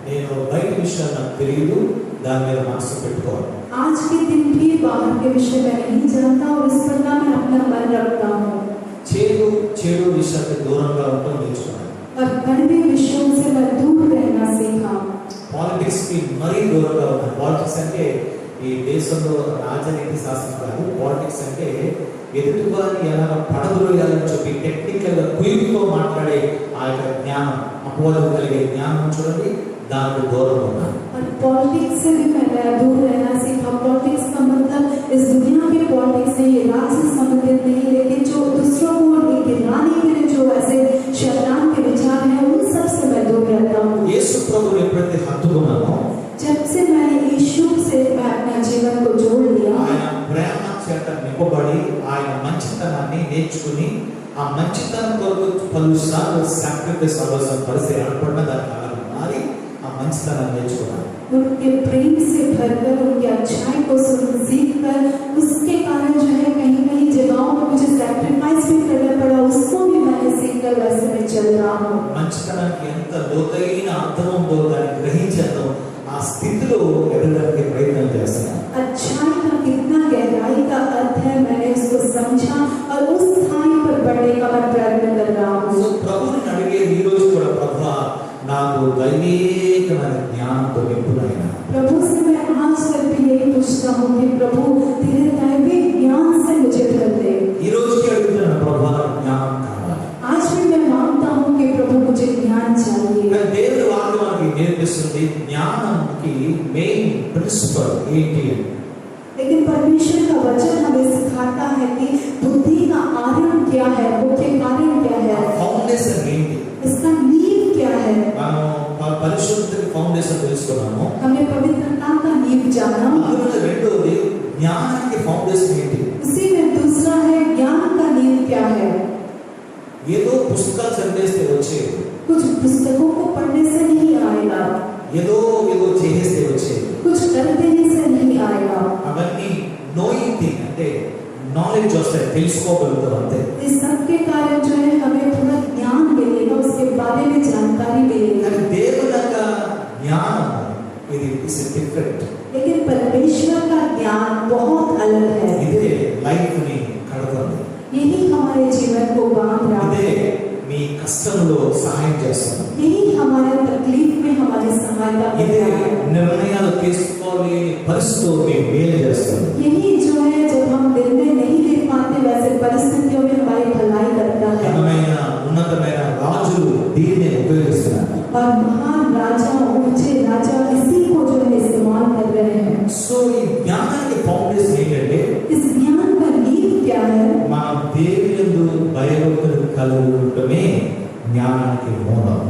నేను బయట విషయాలు నాకు తెలియదు, దాని మీద మనసు పెట్టుకోవాలి. आज के दिन भी बाहर के विषय मैं नहीं जानता और इस प्रकार मैं अपना मन रखता हूँ। చెడు విషయాలకు దూరంగా ఉండటం నేర్చుకున్నాను. और कड़वे विषयों से मैं दूर रहना सीखा। పాలిటిక్స్ కి మరీ దూరంగా ఉన్నాను. పాలిటిక్స్ అంటే ఈ దేశంలో రాజనీతి శాస్త్రం కాదు. పాలిటిక్స్ అంటే ఎదుటివారిని ఎలా పడదొరగాలని చెప్పి టెక్నికల్ గా క్విక్తో మాట్లాడే ఆ యొక్క జ్ఞానం, అపోహలు కలిగే జ్ఞానం చూడండి, దానికి దూరంగా ఉన్నాను. और पॉलिटिक्स से भी मैं दूर रहना सीखा। पॉलिटिक्स का मतलब इस दुनिया के पॉलिटिक्स नहीं, ये राज से संबंधित नहीं, लेकिन जो दूसरों को गिराने के लिए जो ऐसे शैतान के विचार हैं, उन सब से मैं दूर रहता हूँ। యేసు ప్రభువుని ఎప్పుడైతే హత్తుకున్నానో, जब से मैंने यीशु से मैं अपना जीवन को जोड़ लिया, ఆయన ప్రేమ చేత నింపబడి ఆయన మంచితనాన్ని నేర్చుకుని ఆ మంచితనం కొరకు పలుసార్లు సాక్రిఫైస్ అవ్వాల్సిన పరిస్థితి ఏర్పడిన దాని కారణం మారి ఆ మంచితనాన్ని నేర్చుకున్నాను. उनके प्रेम से भरकर, उनकी अच्छाई को सीख कर, उसके कारण जो है कहीं कहीं जगहों में मुझे सैक्रिफाइस भी करना पड़ा, उसको भी मैंने सीख कर वैसे मैं चल रहा हूँ। మంచితనానికి ఎంత లోతైన అర్థం ఉందో దాన్ని గ్రహించాను, ఆ స్థితిలో ఎదగడానికి ప్రయత్నం చేస్తున్నాను. अच्छाई का कितना गहराई का अर्थ है, मैंने उसको समझा और उस स्थान पर बढ़ने का मैं प्रयत्न कर रहा हूँ। ప్రభువుని అడిగేది ఈ రోజు కూడా, ప్రభువా నాకు దైవికమైన జ్ఞానంతో నింపునైనా. प्रभु से मैं आज तक भी यही पूछता हूँ कि प्रभु तेरे दैविक ज्ञान से मुझे भर दे। ఈ రోజుకి అడుగుతున్నాను, ప్రభువా జ్ఞానం కావాలి. आज भी मैं मांगता हूँ कि प्रभु मुझे ज्ञान चाहिए। దేవుని వాక్యం మనకి నేర్పిస్తుంది జ్ఞానంకి మెయిన్ ప్రిన్సిపల్ ఏంటి అని. लेकिन परमेश्वर का वचन हमें सिखाता है कि बुद्धि का आरंभ क्या है, मुख्य कारण क्या है, ఫౌండేషన్ ఏంటి. इसका नींव क्या है। మనం పరిశుద్ధ ఫౌండేషన్ తెలుసుకున్నాము. हमने पवित्रता का नींव जाना। అందులో రెండోది జ్ఞానం జ్ఞానానికి ఫౌండేషన్ ఏంటి? उसी में दूसरा है ज्ञान का नींव क्या है। ఏదో పుస్తకాలు చదివేస్తే వచ్చేది, कुछ पुस्तकों को पढ़ने से नहीं आएगा, ఏదో ఏదో చేసేస్తే వచ్చేది. कुछ कर देने से नहीं आएगा। అవన్నీ నోయింగ్ థింగ్, అంటే నాలెడ్జ్ వస్తాయి, తెలుసుకోగలుగుతాం అంతే. इस सब के कारण जो है हमें थोड़ा ज्ञान मिलेगा, उसके बारे में जानकारी मिलेगी। కానీ దేవుని యొక్క జ్ఞానం ఇది ఇస్ డిఫరెంట్. लेकिन परमेश्वर का ज्ञान बहुत अलग है। ఇదే లైఫ్ ని కడుతుంది, यही हमारे जीवन को बांध रहा ఇదే है, మీ కష్టంలో సహాయం చేస్తుంది, यही हमारे तकलीफ में हमारी सहायता कर ఇదే रहा है, నిర్ణయాలు తీసుకోలేని పరిస్థితుల్లో మీకు మేలు చేస్తుంది. यही जो है जब हम निर्णय नहीं ले पाते वैसे परिस्थितियों में हमारी भलाई करता है। ఘనమైన ఉన్నతమైన రాజులు దీన్ని ఉపయోగిస్తున్నారు. और महान राजा, ऊंचे राजा इसी को जो है इस्तेमाल कर रहे हैं। సో ఈ జ్ఞానానికి ఫౌండేషన్ ఏంటంటే इस ज्ञान का नींव क्या है? మనం దేవునియందు భయభక్తులు కలుగుటమే జ్ఞానానికి మూలం.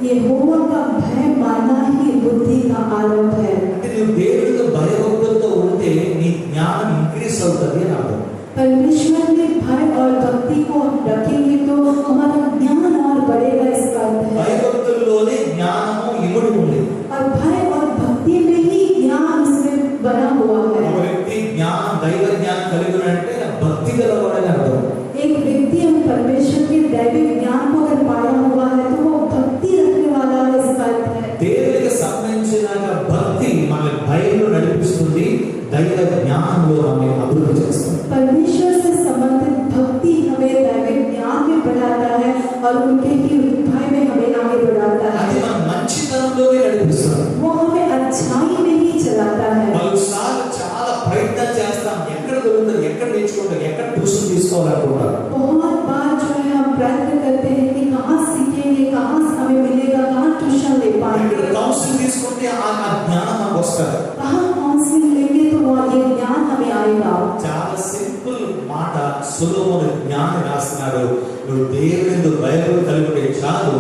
यहोवा का भय मानना ही बुद्धि का आरंभ है। అంటే నువ్వు దేవునితో భయభక్తులతో ఉంటే నీ జ్ఞానం ఇంక్రీస్ అవుతుంది అని అర్థం. परमेश्वर में भय और भक्ति को हम रखेंगे तो हमारा ज्ञान और बढ़ेगा, इसका अर्थ है। భయభక్తుల్లోనే జ్ఞానము ఇముడి ఉంది. और भय और भक्ति में ही ज्ञान उसमें बना हुआ ఒక है। వ్యక్తి జ్ఞానం దైవ జ్ఞానం కలిగి ఉన్నాడంటే భక్తి గలవాడని అర్థం. एक व्यक्ति हम परमेश्वर के दैविक ज्ञान को अगर पाया हुआ है तो वो भक्ति रखने वाला है, इसका अर्थ है। దేవునికి సంబంధించిన భక్తి మన భయంలో నడిపిస్తుంది, దైవ జ్ఞానంలో మనల్ని అభివృద్ధి చేస్తుంది. परमेश्वर से संबंधित भक्ति हमें दैविक ज्ञान में बढ़ाता है और उनके ही भय में हमें आगे बढ़ाता అది है। మన మంచితనంలోనే నడిపిస్తుంది. वो हमें अच्छाई में ही चलाता है। పలుసార్లు చాలా ప్రయత్నం చేస్తాం, ఎక్కడ దొరుకుతుంది, ఎక్కడ నేర్చుకుంటాం, ఎక్కడ ట్యూషన్ తీసుకోవాలనుకుంటాం. बहुत बार जो है हम प्रयत्न करते हैं कि कहाँ सीखेंगे, कहाँ से हमें मिलेगा, कहाँ ट्यूशन ले ఎక్కడ पाएंगे, కౌన్సిలింగ్ తీసుకుంటే ఆ జ్ఞానం మనకు వస్తుంది. कहाँ काउंसलिंग लेंगे तो वहाँ ये ज्ञान हमें आएगा। చాలా సింపుల్ మాట సొలొమోను జ్ఞాని రాస్తున్నాడు, నువ్వు దేవునితో భయభక్తులు కలిగి ఉంటే చాలు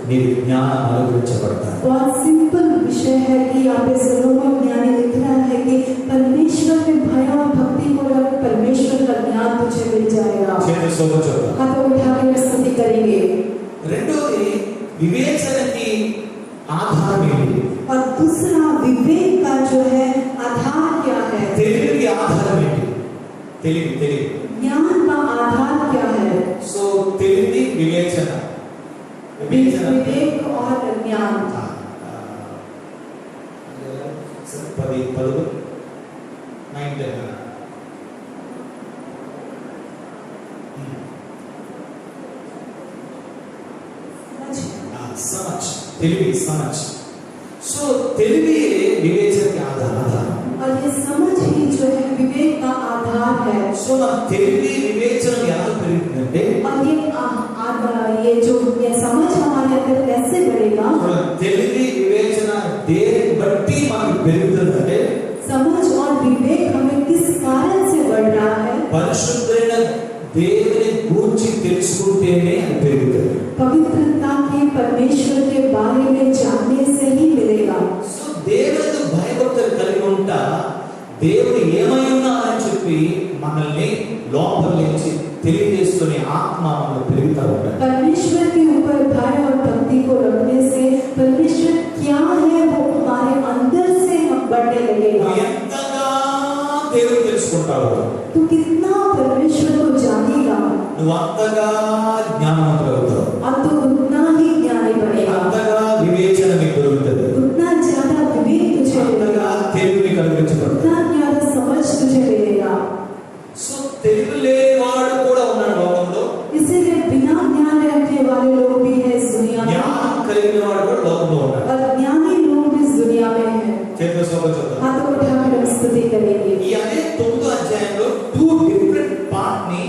నీకు జ్ఞానం అనుగ్రహించబడతాయి. बहुत सिंपल विषय है कि यहाँ पे सोलोमन ज्ञानी लिख रहा है कि परमेश्वर में भय और भक्ति को रख, परमेश्वर का ज्ञान तुझे मिल जाएगा। చేతులు శోభించబడతాయి. हाथों उठा के स्तुति करेंगे। రెండోది వివేచనకి ఆధారం ఏంటి? और दूसरा विवेक का जो है आधार क्या है? తెలివికి ఆధారం ఏంటి? తెలివి ज्ञान का आधार क्या है? సో తెలివి వివేచన विवेक और ज्ञान। 10 9 10 समझ తెలివి समझ. సో తెలివి వివేచనకి ఆధారం. और ये समझ ही जो है विवेक का आधार है। సో మన తెలివి వివేచన ఎలా పెరుగుతుందంటే और ये जो ये समझ हमारे अंदर कैसे बढ़ेगा? తెలివి వివేచన దేని బట్టి మనకు పెరుగుతుందంటే समझ और विवेक हमें किस कारण से बढ़ रहा है? పరిశుద్ధమైన దేవుని గురించి తెలుసుకుంటేనే అది పెరుగుతుంది. पवित्रता के परमेश्वर के बारे में जानने से ही मिलेगा। సో దేవునితో భయభక్తులు కలిగి ఉంటా దేవుడు ఏమై ఉన్నా అని చెప్పి మనల్ని లోపల నుంచి తెలియజేసుకునే ఆత్మ మనలో పెరుగుతూ ఉంటాయి. परमेश्वर के ऊपर भय और भक्ति को रखने से परमेश्वर क्या है वो हमारे अंदर से हम बढ़ने लगेगा। నువ్వు ఎంతగా దేవుని తెలుసుకుంటావు, तो कितना परमेश्वर को जानेगा, నువ్వు అంతగా జ్ఞానవంతుడవుతావు, और तो उतना ही ज्ञानी बनेगा, అంతగా వివేచన నీకు పెరుగుతుంది, उतना ज्यादा विवेक तुझे అంతగా मिलेगा, తెలివిని కలిగించబడుతుంది. उतना ज्यादा समझ तुझे मिलेगा। సో తెలివి లేనివాడు కూడా ఉన్నాడు లోకంలో, इसीलिए बिना ज्ञान रखने वाले लोग भी है इस दुनिया में, జ్ఞానం కలిగిన వాడు కూడా లోకంలో ఉన్నాడు. और ज्ञानी लोग इस दुनिया में है। చేతుల శోభ చూద్దాం. हाथों उठाकर हम स्तुति करेंगे। ఈ అదే 9వ అధ్యాయంలో 2 డిఫరెంట్ పార్ట్ ని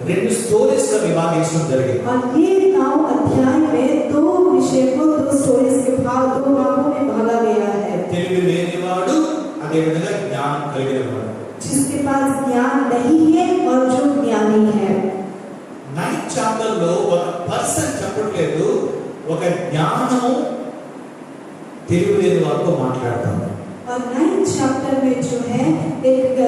2 స్టోరీస్ గా విభాగించడం జరిగింది. और ये 9 अध्याय में 2 विषय को 2 स्टोरीज के भाग 2 भागों में भागा गया है। తెలివి లేనివాడు అదే విధంగా జ్ఞానం కలిగినవాడు. जिसके पास ज्ञान नहीं है और जो ज्ञानी है। 9th చాప్టర్ లో ఒక పర్సన్ చెప్పట్లేదు, ఒక జ్ఞానము తెలివి లేని వారితో మాట్లాడతాము. और और 9th चैप्टर में जो है एक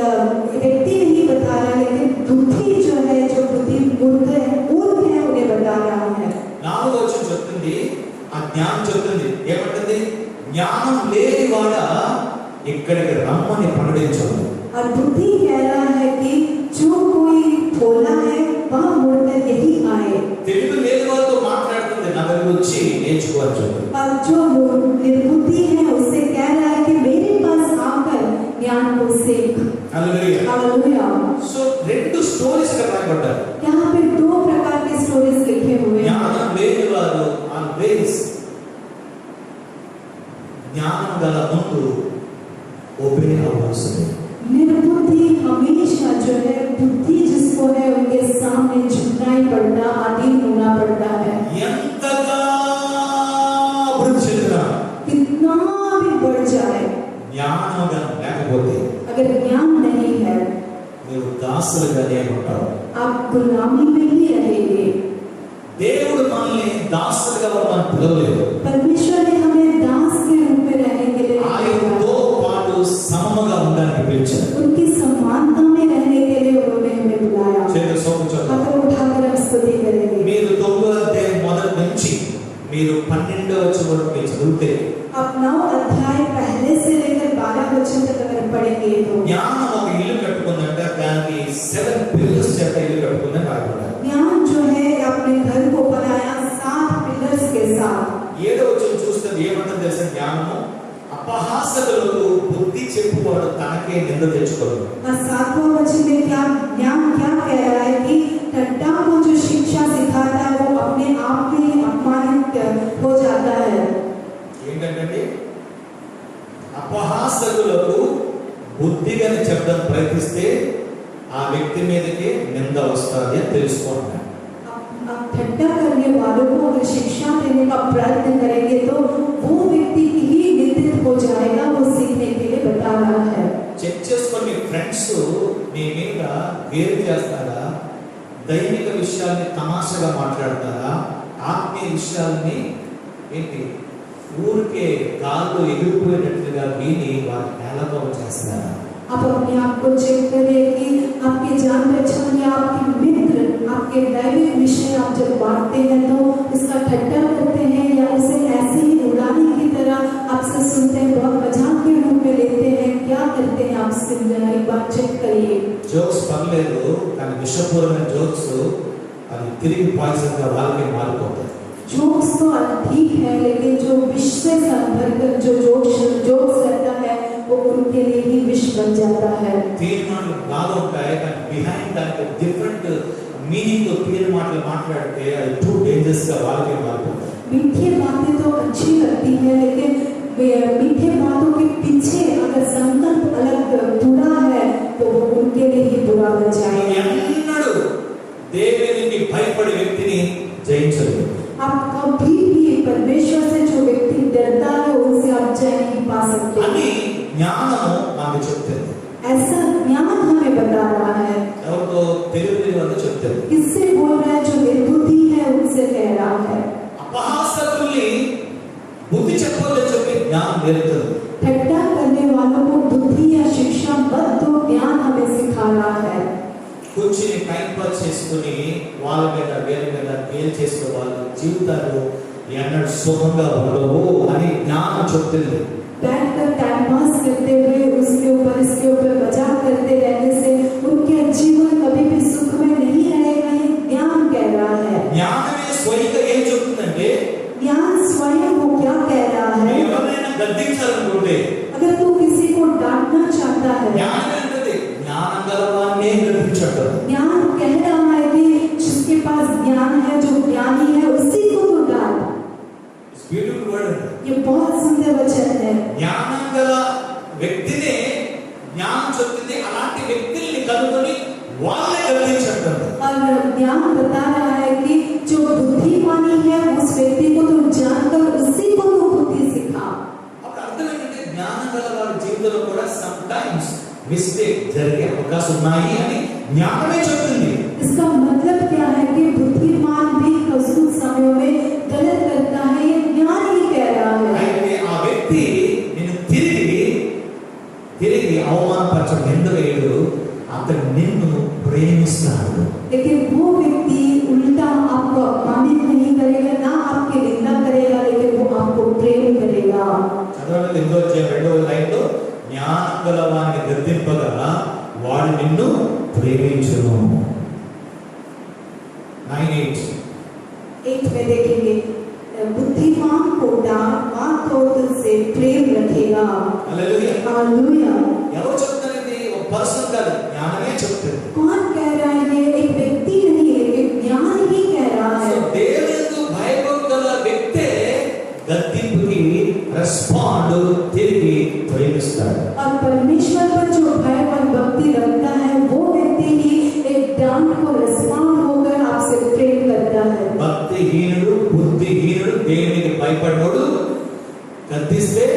व्यक्ति नहीं बता रहा, लेकिन बुद्धि जो है, जो बुद्धि मूर्ख है उन्हें बता रहा है। 4వ వచనం చెప్తుంది, ఆ జ్ఞానం చెప్తుంది ఏమంటుంది, జ్ఞానం లేనివాడ ఇక్కడికి రమ్మని ప్రకటించదు। और बुद्धि कह रहा है कि जो कोई भोला है वह मुड़कर यही आए। తెలుగు లేని వారితో మాట్లాడుతుంది, నా దగ్గరికి వచ్చి నేర్చుకో అని చెప్తుంది। और जो निर्बुद्धि है उससे कह रहा है कि मेरे पास आकर ज्ञान को सीख। हालेलुया। हालेलुया। సో రెండు స్టోరీస్ ఇక్కడ రాయబడ్డాయి। यहाँ पे 2 प्रकार के स्टोरीज लिखे हुए हैं। జ్ఞానం లేని వారు ఆల్వేస్ జ్ఞానం గల ముందు ఒబే అవ్వాల్సిందే। निर्बुद्धि हमेशा जो है, बुद्धि जिसको है उनके सामने झुकना ही पड़ता, अधीन होना पड़ता है। ఎంతగా అభివృద్ధి చెందినా कितना भी बढ़ जाए, జ్ఞానం లేకపోతే अगर ज्ञान नहीं है నీవు దాసులుగానే ఉంటావు। आप गुलामी में ही रहेंगे। దేవుడు మనల్ని దాసులుగా మనం పిలవలేదు, परमेश्वर ने हमें दास के रूप में रहने के लिए ఆయనతో పాటు సమముగా ఉండడానికి పిలిచాడు। उनकी समानता में रहने के लिए उन्होंने हमें बुलाया। చేతులు సోకించండి। हाथ उठाकर हम स्तुति करेंगे। మీరు 9వ అధ్యాయం మొదటి నుంచి మీరు 12వ వచనం వరకు మీరు చదివితే आप 9 अध्याय पहले से लेकर 12 वचन तक अगर पढ़ेंगे तो జ్ఞానం ఒక ఇల్లు కట్టుకుందంటే దానికి 7 పిల్లర్స్ చేత ఇల్లు కట్టుకుందని రాయబడ్డారు। ज्ञान जो है अपने घर को बनाया 7 पिलर्स के साथ। 7వ వచనం చూస్తే ఏమంటుంది తెలుసా, జ్ఞానము అపహాసకులకు బుద్ధి చెప్పువాడు తనకే నింద తెచ్చుకోడు। और 7वां वचन में क्या ज्ञान क्या कह रहा है कि ठट्ठा को जो शिक्षा सिखाता है वो अपने आप में ही अपमानित हो जाता है। ఏంటంటే అపహాసకులకు బుద్ధిగానే చెప్పడం ప్రయత్నిస్తే ఆ వ్యక్తి మీదకి నింద వస్తుంది అని తెలుసుకుంటున్నాను। अब ठट्ठा करने वालों को अगर शिक्षा देने का प्रयत्न करेंगे तो वो व्यक्ति ही निंदित हो जाएगा। वो सीखने के लिए बता रहा है। చెక్ చేసుకొని ఫ్రెండ్స్ మీ మీద వేరు చేస్తారా, దైవిక విషయాల్ని తమాషగా మాట్లాడతారా, ఆత్మీయ విషయాల్ని ఏంటి ఊరికే గాల్లో ఎగిరిపోయేటట్లుగా విని వారి నేలపాలు చేస్తారా? आप अपने आप को चेक करिए कि आपके जान पहचान या आपके मित्र आपके दैविक विषय आप जब बांटते हैं तो उसका ठट्ठा करते हैं या उसे ऐसे ही उड़ाने की तरह आपसे सुनते हैं, बहुत मजाक के रूप में लेते हैं। क्या करते हैं आप जरा एक बार चेक करिए। జోక్స్ పర్లేదు, కానీ విషపూరమైన జోక్స్ అది తిరిగి పాయిజన్ గా వాళ్ళకే మారిపోతాయి। जोक्स तो ठीक है, लेकिन जो विष से संबंधित जो जोक्स रहता है वो उनके लिए ही विष बन जाता है। తీర్మానాలు బాగా ఉంటాయి, కానీ బిహైండ్ దానికి డిఫరెంట్ మీనింగ్ తో తీర్మానాలు మాట్లాడితే అది టూ డేంజరస్ గా వాళ్ళకే మారిపోతాయి। मीठी बातें तो अच्छी लगती है, लेकिन मीठे बातों के पीछे अगर संकल्प अलग बुरा है तो वो उनके लिए ही बुरा बन जाएगा। ఎన్నడూ దేవునికి భయపడే వ్యక్తిని జయించలేరు। आप कभी भी परमेश्वर से जो व्यक्ति डरता है उससे आप जय नहीं पा सकते। అని జ్ఞానము నాకు చెప్తుంది। ऐसा ज्ञान हमें बता रहा है। ఎవరితో తెలియని వాళ్ళు చెప్తారు। किससे बोल रहा है? जो निर्बुद्धि है उनसे कह रहा है। అపహాసకుల్ని బుద్ధి చెప్పొద్దని చెప్పి జ్ఞానం నేర్పుతుంది। ठट्ठा करने वालों को बुद्धि या शिक्षा मत दो, ज्ञान हमें सिखा रहा है। కూర్చుని టైం పాస్ చేసుకుని వాళ్ళ మీద వీళ్ళ మీద గేల్ చేసే వాళ్ళ జీవితాలు ఎన్నడూ సుఖంగా ఉండవు అని జ్ఞానం చెప్తుంది। बैठकर टाइम पास करते हुए उसके ऊपर इसके ऊपर मजाक करते रहने से उनके जीवन कभी भी सुख में नहीं रहेगा। ये ज्ञान कह रहा है। జ్ఞానమే స్వయంగా ఏం చెప్తుందంటే, ज्ञान स्वयं वो क्या कह रहा है? ఎవరైనా గద్దించాలనుకుంటే अगर तू किसी को डांटना चाहता है, జ్ఞానం ఏంటది? జ్ఞానం గలవాన్నే గద్దించడు। ज्ञान कह रहा है कि जिसके पास ज्ञान है, जो ज्ञानी है, उसी को तू डांट। It's beautiful word. ये बहुत सुंदर वचन है। జ్ఞానం గల వ్యక్తినే జ్ఞానం చెప్తుంది, అలాంటి వ్యక్తుల్ని కనుగొని వాళ్ళే గద్దించడు। और ज्ञान बता रहा है कि जो बुद्धिमानी है उस व्यक्ति को तुम जानकर उसी को तुम बुद्धि सिखा। అప్పుడు అర్థం ఏంటంటే జ్ఞానం గల వారి జీవితంలో కూడా సమ్ టైమ్స్ మిస్టేక్ జరిగే అవకాశం ఉన్నాయి అని జ్ఞానమే చెప్తుంది। इसका मतलब क्या है कि बुद्धिमान भी कुछ समय में गलत करता है। ये ज्ञान ही कह रहा है। అయితే ఆ వ్యక్తి నిన్ను తిరిగి ప్రేమిస్తాడు. लेकिन वो व्यक्ति उल्टा आपको अपमानित नहीं करेगा, ना आपकी निंदा करेगा, लेकिन वो आपको प्रेम करेगा। చదవండి 2వ లైన్లో, జ్ఞానం గల వారిని గద్దింపగా వాడు నిన్ను ప్రేమించును. 9:8 में देखेंगे, बुद्धिमान को डांट मार तो तुझसे प्रेम रखेगा। హల్లెలూయా. हालेलुया। ఎవరు చెప్తారండి? ఒక పర్సన్ కాదు, జ్ఞానమే చెప్తుంది. कौन कह रहा है? ये एक व्यक्ति नहीं है, एक ज्ञान ही कह रहा है। దేవునికి భయభక్తుల వ్యక్తే గద్దింపుకి రెస్పాండ్ తిరిగి ప్రేమిస్తాడు. और परमेश्वर पर जो भय और भक्ति रखता है, वो व्यक्ति ही एक डांट को रिस्पॉन्ड होकर आपसे प्रेम करता है। భక్తిహీనుడు, బుద్ధిహీనుడు, దేవునికి భయపడినోడు గద్దిస్తే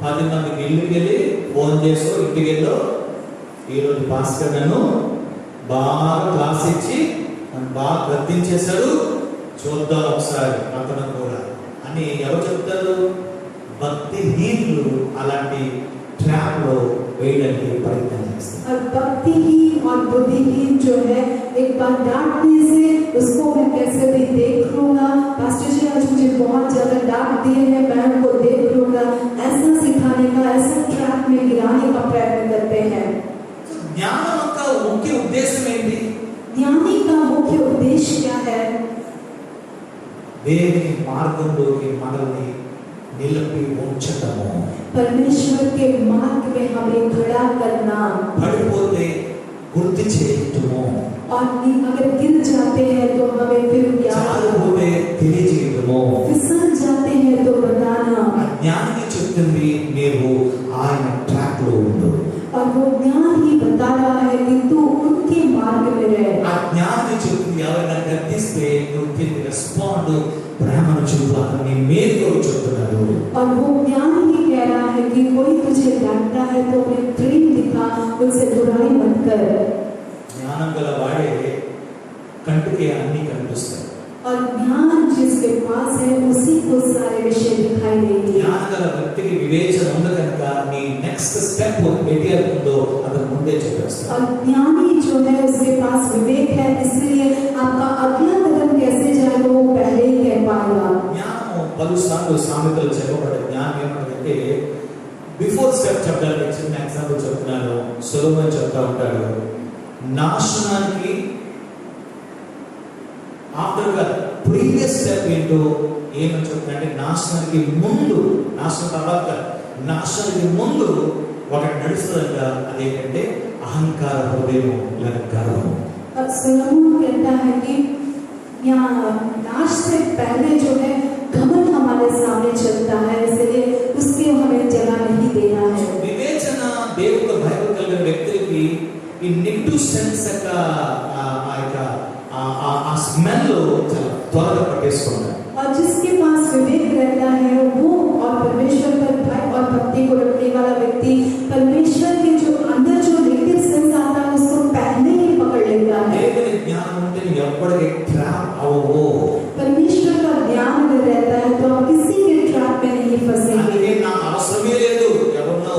10 మందికి ఇల్లుకి వెళ్ళి ఫోన్ చేసో ఇంటికి వెళ్ళో, ఈరోజు భాస్కర్ నన్ను బాగా క్లాస్ ఇచ్చి నన్ను బాగా గద్దించేశాడు, చూద్దాం ఒకసారి అతను కూడా అని ఎవరు చెప్తారు? భక్తిహీనులు అలాంటి ట్రాప్ లో వేయడానికి ప్రయత్నం చేస్తారు. और भक्तिहीन और बुद्धिहीन जो है, एक बार डांटने से उसको मैं कैसे भी देख लूंगा, पास्टर जी आज मुझे बहुत ज्यादा डांट दिए हैं, मैं उनको देख लूंगा, ऐसा सिखाने का, ऐसा ट्रैप में गिराने का प्रयत्न करते हैं। జ్ఞానం యొక్క ముఖ్య ఉద్దేశం ఏంటి? ज्ञानी का मुख्य उद्देश्य क्या है? దేవుని మార్గంలోకి మనల్ని నిలిపి ఉంచటము. परमेश्वर के मार्ग में हमें खड़ा करना। పడిపోతే గుర్తు చేయటము, और अगर गिर जाते हैं तो हमें फिर याद, జారిపోతే తెలియజేయటము. फिसल जाते हैं तो बताना। ఆ జ్ఞాని చెప్తుంది, నీవు ఆయన ట్రాక్ లో ఉండు. और वो ज्ञान ही बता रहा है कि तू उनके मार्ग में रह। ఆ జ్ఞాని చెప్తుంది, ఎవరైనా గద్దిస్తే నువ్వు తిరిగి రెస్పాండ్, ప్రేమను చూపు అని నీ మీదకు చెప్తున్నాడు. और वो ज्ञान ही कह रहा है कि कोई तुझे डांटता है तो अपने प्रेम दिखा, उनसे बुराई मत कर। జ్ఞానం గల వాడే కంటికి అన్ని కనిపిస్తాయి. और ज्ञान जिसके पास है उसी को सारे विषय दिखाई देंगे। జ్ఞానం గల వ్యక్తికి వివేచన ఉంది కనుక నీ నెక్స్ట్ స్టెప్ ఎటు ఉందో అతను ముందే చెప్పేస్తాడు. और ज्ञानी जो है उसके पास विवेक है, इसलिए आपका अगला कदम कैसे जाएगा वो पहले ही कह पाएगा। జ్ఞానం పలుసార్లు సామెతలు చెప్పబడే జ్ఞానం ఏమంటే, బిఫోర్ స్టెప్ చెప్పడానికి చిన్న ఎగ్జాంపుల్ చెప్తున్నాను. సొలొమోన్ చెప్తా ఉంటాడు, నాశనానికి ఆఫ్టర్ ద ప్రీవియస్ స్టెప్ ఏంటో ఏమని చెప్తున్నాడంటే, నాశనానికి ముందు, నాశనం తర్వాత, నాశనానికి ముందు ఒకటి నడుస్తుందంట. అదేంటంటే అహంకార హృదయం లేదా గర్వం. और सोलोमन कहता है कि यहाँ नाश से पहले जो है घमंड हमारे सामने चलता है, इसलिए उसके हमें जगह नहीं देना है। వివేచన దేవుడు భయం కలిగిన వ్యక్తులకి ఈ నెగిటివ్ సెన్స్ యొక్క ఆ స్మెల్ చాలా త్వరగా పట్టేసుకుంటారు. और जिसके पास विवेक रहता है वो, और परमेश्वर पर भय और भक्ति को रखने वाला व्यक्ति, परमेश्वर के जो अंदर जो नेगेटिव सेंस आता है उसको पहले ही पकड़ लेता है। దేవుని జ్ఞానం ఉంటే నువ్వు ఎప్పటికీ ట్రాప్ అవ్వవు. परमेश्वर का ज्ञान अगर रहता है तो आप किसी के ट्रैप में नहीं फंसेंगे। అందుకే నాకు అవసరమే లేదు, ఎవరినో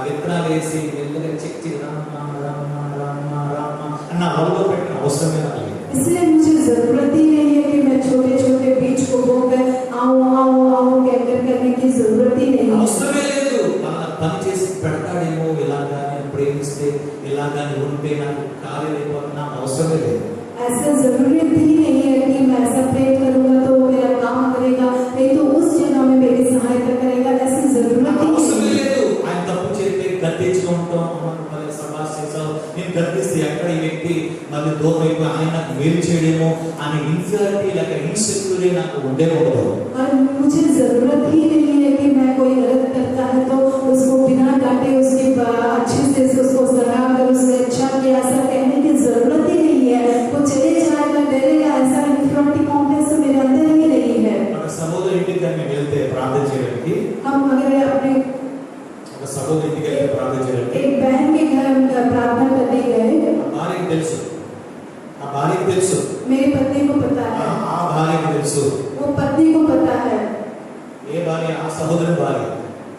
విత్తనాలు వేసి మెల్లగా చెక్ రామ రామ రామ రామ అన్న అవ్వలో పెట్టిన అవసరమే నాకు లేదు. इसलिए मुझे जरूरत ही नहीं है कि मैं छोटे छोटे बीज को बोकर आओ आओ आओ कहकर करने की जरूरत ही नहीं है। అవసరమే లేదు. మన పని చేసి పెడతాడేమో, ఇలాగా నేను ప్రేమిస్తే, ఇలాగా నేను ఉంటే నాకు కార్యం అయిపోతుంది, నాకు అవసరమే లేదు. ऐसा जरूरत ही नहीं है कि मैं ऐसा प्रेम करूंगा तो वो मेरा काम करेगा, नहीं तो उस जगह में मेरी सहायता करेगा, ऐसी जरूरत నాకు ही అవసరమే नहीं है। లేదు. ఆయన తప్పు చేస్తే గద్దించుకుంటాం, మళ్ళీ సభాష్ చేసావు, నేను గద్దిస్తే ఎక్కడ ఈ వ్యక్తి మళ్ళీ దూరం అయిపోయి ఆయన నాకు మేలు చేయడేమో అనే ఇన్ఫీరియారిటీ లేక ఇన్సెక్యూరిటీ నాకు ఉండే ఉండదు. और मुझे जरूरत ही नहीं है कि मैं कोई गलत करता है तो उसको बिना डांटे उसके अच्छे से उसको सराह कर उसने अच्छा किया, ऐसा कहने की जरूरत ही नहीं है। वो चले जाएगा, डरेगा, ऐसा इन्फीरियरिटी कॉम्प्लेक्स मेरे अंदर ही नहीं है। ఒక సహోదరు ఇంటికి మేము వెళ్తే ప్రార్థన చేయడానికి, हम अगर अपने ఒక సహోదరు ఇంటికి వెళ్తే ప్రార్థన చేయడానికి एक बहन के घर प्रार्थना करने गए, ఆ భార్యకి తెలుసు, ఆ భార్యకి తెలుసు, मेरी पत्नी को पता है, ఆ భార్యకి తెలుసు. वो पत्नी को पता है, ఏ భార్య? ఆ సహోదరు భార్య.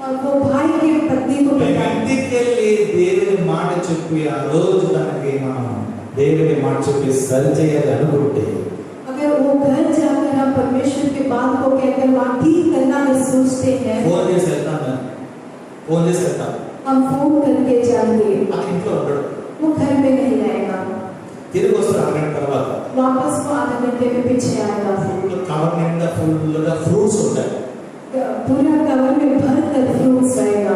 और वो भाई की पत्नी को మేము पता है। ఇంటికి వెళ్ళి దేవుని మాట చెప్పి ఆ రోజు తనకి మనం దేవుని మాట చెప్పి సరి చేయాలి అనుకుంటే अगर वो घर जाकर हम परमेश्वर की बात को कहकर वहाँ ठीक करना में सोचते हैं, ఫోన్ చేసి వెళ్తాను, ఫోన్ చేసి వెళ్తాను, हम फोन करके जाएंगे, ఆ ఇంట్లో ఉండడు, वो घर में नहीं रहेगा, తిరిగి వస్తారు అరగంట తర్వాత. वापस वो आधे घंटे में पीछे आएगा, కవర్ నిండా ఫుల్గా ఫ్రూట్స్ ఉంటాయి, पूरा कवर में भर कर फ्रूट्स रहेगा,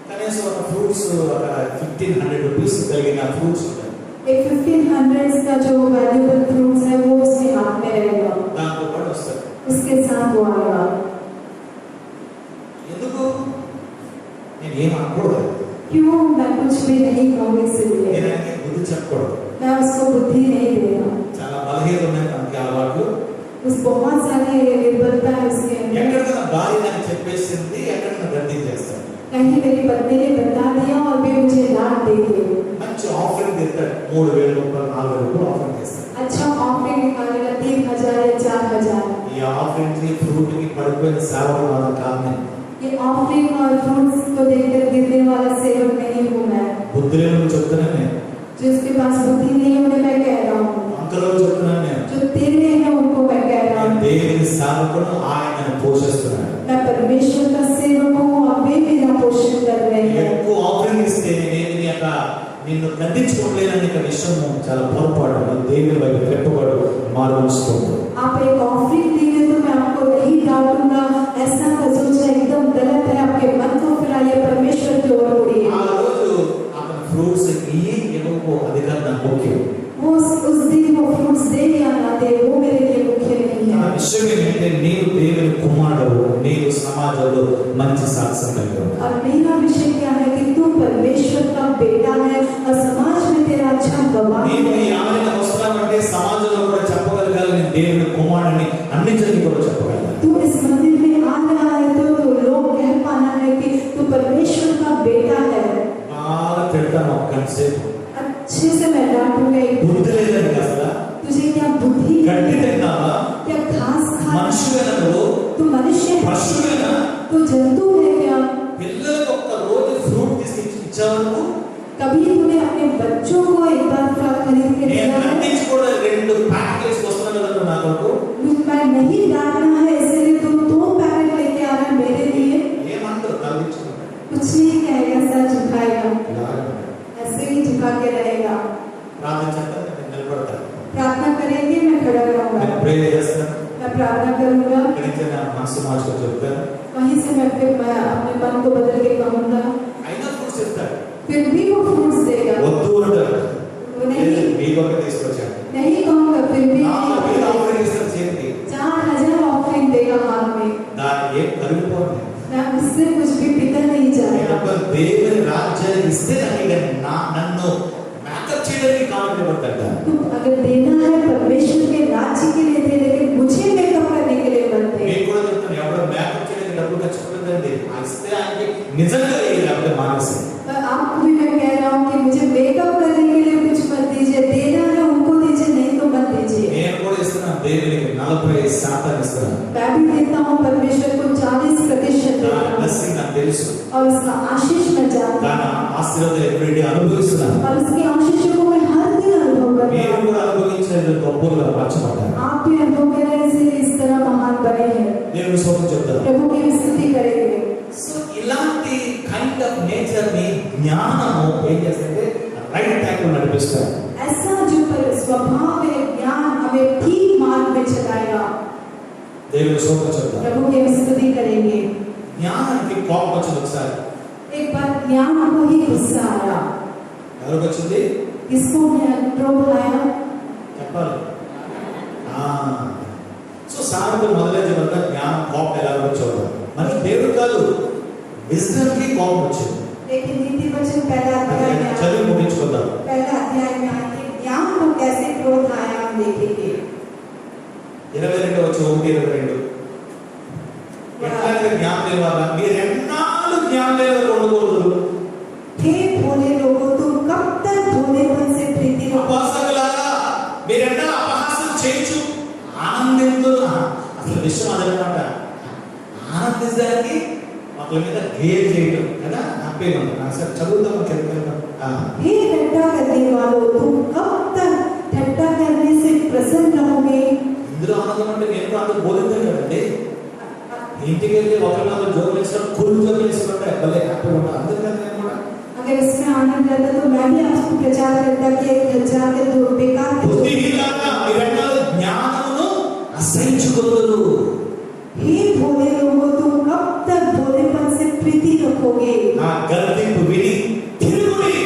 కనీసం ఒక ఫ్రూట్స్ ఒక 1500 రూపీస్ కలిగిన ఫ్రూట్స్ ఉంటాయి. एक 1500 का जो वैल्यूएबल फ्रूट्स है वो उसके हाथ में रहेगा, దాంతో పాటు వస్తారు. उसके साथ वो आएगा. ఎందుకు నేను ఏం అనకూడదు, क्यों मैं कुछ भी नहीं कहूँगी, इसलिए నేనంటే బుద్ధి చెప్పకూడదు. मैं उसको बुद्धि नहीं देगा. చాలా బలహీనత ఉన్నాయి తనకి అలవాట్లు. उस बहुत सारी निर्बलता है उसके अंदर. ఎక్కడికైనా భార్య అని చెప్పేసింది, ఎక్కడికైనా గద్దించేస్తాడు. कहीं मेरी पत्नी ने बता दिया और वे मुझे डांट देंगे. మంచి ఆఫరింగ్ ఇస్తాడు, 3000 రూపాయలు 4000 రూపాయలు ఆఫరింగ్ ఇస్తాడు. अच्छा ऑफरिंग निकालेगा 3000 या 4000. ఈ ఆఫరింగ్ కి ఫ్రూట్ కి పడిపోయిన సేవలు మాత్రం కాదు నేను. ये ऑफरिंग और फ्रूट्स को देखकर गिरने वाला सेवक नहीं हूँ मैं. బుద్ధి లేని చెప్తున్నాను నేను, जिसके पास बुद्धि नहीं है उन्हें मैं कह रहा हूँ, అంకలో చెప్తున్నాను నేను. जो तेरे हैं उनको मैं कह रहा నేను हूँ. దేవుని సేవకుడు, ఆయనను పోషిస్తున్నాడు. मैं परमेश्वर का सेवक हूँ और वे मेरा पोषण कर रहे हैं. ఎక్కువ ఆఫరింగ్ ఇస్తే నేను నీ యొక్క నిన్ను గద్దించుకోలేనని యొక్క విషయము చాలా పొరపాటు. దేవుని వైపు పెట్టుబడు మారుస్తుంది. आप एक ऑफरिंग देंगे तो मैं आपको नहीं डांटूंगा, ऐसा का सोचना एकदम गलत है. आपके मन को फिराइए, परमेश्वर की ओर मुड़िए. ఆ రోజు అతను ఫ్రూట్స్ ఇవ్వకపో అది కాదు నాకు ముఖ్యం. वो उस दिन वो फ्रूट्स दे या ना दे वो मेरे लिए मुख्य नहीं ఆ है. విషయం ఏంటంటే నీవు దేవుని కుమారుడు, నీవు సమాజంలో మంచి సాక్ష్యం కలిగి ఉన్నావు. और मेरा विषय क्या है कि तू परमेश्वर का बेटा है और समाज में तेरा अच्छा गवाह నీవు है. ఈ ఆమెను వస్తున్నావంటే సమాజంలో కూడా చెప్పగలగాలి, నేను దేవుని కుమారుడిని, అన్ని జనులు కూడా చెప్పగలగాలి. तू इस मंदिर में आ रहा है तो लोग कह पाना है कि तू परमेश्वर का बेटा है. బాగా తిడతాను ఒక గంట సేపు, अच्छे से मैं डांटूंगा. బుద్ధి లేదని కదా, तुझे क्या बुद्धि గడ్డి है? తిన్నావా, क्या घास खा? మనుషులైన నువ్వు, तू मनुष्य है? పశువులైనా, तू जंतु है क्या? పిల్లలకు ఒక్క రోజు ఫ్రూట్ తీసుకొచ్చి ఇచ్చావు నువ్వు? कभी तूने अपने बच्चों को एक बार फल खरीद के నేను दिया है? గద్దించుకోవడం 2 ప్యాకెట్స్ వస్తున్నాను కదా నా కొరకు. मैं नहीं डांटना है इसलिए तुम 2 पैकेट लेके आ रहा है मेरे लिए. ఏమంటారు తగ్గించుకుంటారు, कुछ नहीं कहेगा, सर झुकाएगा, ऐसे ही झुका के रहेगा. ప్రార్థన చేస్తాను, నేను నిలబడతాను, प्रार्थना करेंगे, मैं खड़ा నేను रहूंगा, ప్రే చేస్తాను, मैं प्रार्थना करूंगा. ఇక్కడి నుంచి నా మనసు మార్చుకొని చెప్తాను. वहीं से मैं अपने मन को बदल के कहूंगा. అయినా ఫ్రూట్స్ ఇస్తాడు, फिर भी वो फ्रूट्स देगा. వద్దు అంటారు, वो नहीं మీకు ఒక తీసుకొచ్చాను, नहीं कहूंगा, फिर भी మీరు ఆఫరింగ్ ఇస్తారు చేయండి, 4000 ऑफरिंग देगा हाथ में. దాన్ని ఏం కరిగిపోతుంది. मैं उससे कुछ भी पिघल नहीं जाएगा. దేవుని రాజ్యానికి ఇస్తే నన్ను మేకప్ చేయడానికి కామెంట్ పడతాడు. तो अगर देना है परमेश्वर के राज्य के लिए दे, लेकिन मुझे मेकअप करने के लिए मत दे. నేను కూడా చెప్తాను, ఎవడో మేకప్ చేయడానికి డబ్బులు ఖర్చు పెట్టదండి, ఇస్తే ఆయనకి నిజంగా లేకపోతే మానేసి. पर आपको भी मैं कह रहा हूँ कि मुझे मेकअप करने के लिए कुछ मत दीजिए, देना है उनको दीजिए, नहीं तो मत दीजिए. నేను కూడా ఇస్తున్నాను, దేవునికి 40% ఇస్తున్నాను. मैं भी देता हूँ परमेश्वर को 40% देता हूँ. బ్లెస్సింగ్ నాకు తెలుసు, और उसका आशीष मैं जानता దాని हूँ ఆశీర్వాదం ఎవ్రీడే అనుభవిస్తున్నాను. और उसकी आशीषों को मैं हर दिन अनुभव करता మీరు हूँ. కూడా అనుభవించేది గొప్పగా మార్చబడ్డారు. आप भी अनुभव करें, इसलिए इस तरह महान बने हैं. దేవుని స్తోత్రం చెప్తాను. प्रभु की स्तुति करेंगे. సో ఇలాంటి కైండ్ ఆఫ్ నేచర్ ని జ్ఞానము ఏం చేస్తుంటే రైట్ ట్రాక్ లో నడిపిస్తారు. ऐसा जो स्वभाव है ज्ञान हमें ठीक मार्ग में चलाएगा. దేవుని స్తోత్రం చెప్తాను. प्रभु की स्तुति करेंगे. జ్ఞానానికి కోపం వచ్చింది ఒకసారి. एक बार ज्ञान को ही गुस्सा आया. ఎవరికి వచ్చింది किसको क्रोध आया? చెప్పాలి. సో సామెతలు మొదలైన వల్ల జ్ఞానం కోపం ఎలా వచ్చేవాడు. మరి దేవుడు కాదు, విజ్డమ్ కి కోపం వచ్చింది. लेकिन नीति वचन पहला अध्याय में చదివి ముగించుకుందాం. पहला अध्याय में आके ज्ञान को कैसे क्रोध आया हम देखेंगे. 22 వచ్చి 1:22 ఎట్లాంటి జ్ఞానం లేవాలా, మీరు ఎన్నాళ్ళు జ్ఞానం లేదు ఉండకూడదు. हे भोले लोगों, तुम कब तक भोलेपन से प्रीति रखोगे? అపహాసకులారా, మీరు ఎన్నాళ్ళు అపహాసం చేయొచ్చు, ఆనందించు. అసలు విషయం అదనమాట, ఆనందించడానికి ఒకరి మీద గేర్ చేయడం కదా హ్యాపీగా ఉంటుంది. సరే చదువుతాము, చెప్తాను. हे रट्टा करने वालों, तुम कब బోధించారు కదండి. ఇంటికి వెళ్ళి ఒకరినొక జోకులు వేసుకుంటే కుళ్ళు జోకులు వేసుకుంటే భలే హ్యాపీగా ఉంటారు. అందుకని నేను కూడా अगर इसमें आनंद रहता तो मैं भी आपको प्रचार करता कि हजार के दो बेकार के బుద్ధిహీనులారా, మీరెన్నడూ జ్ఞానమును అసహించుకొందురు. हे भोले लोगों, तुम कब तक भोलेपन से प्रीति रखोगे? నా గద్దింపు విని తిరుగుడి.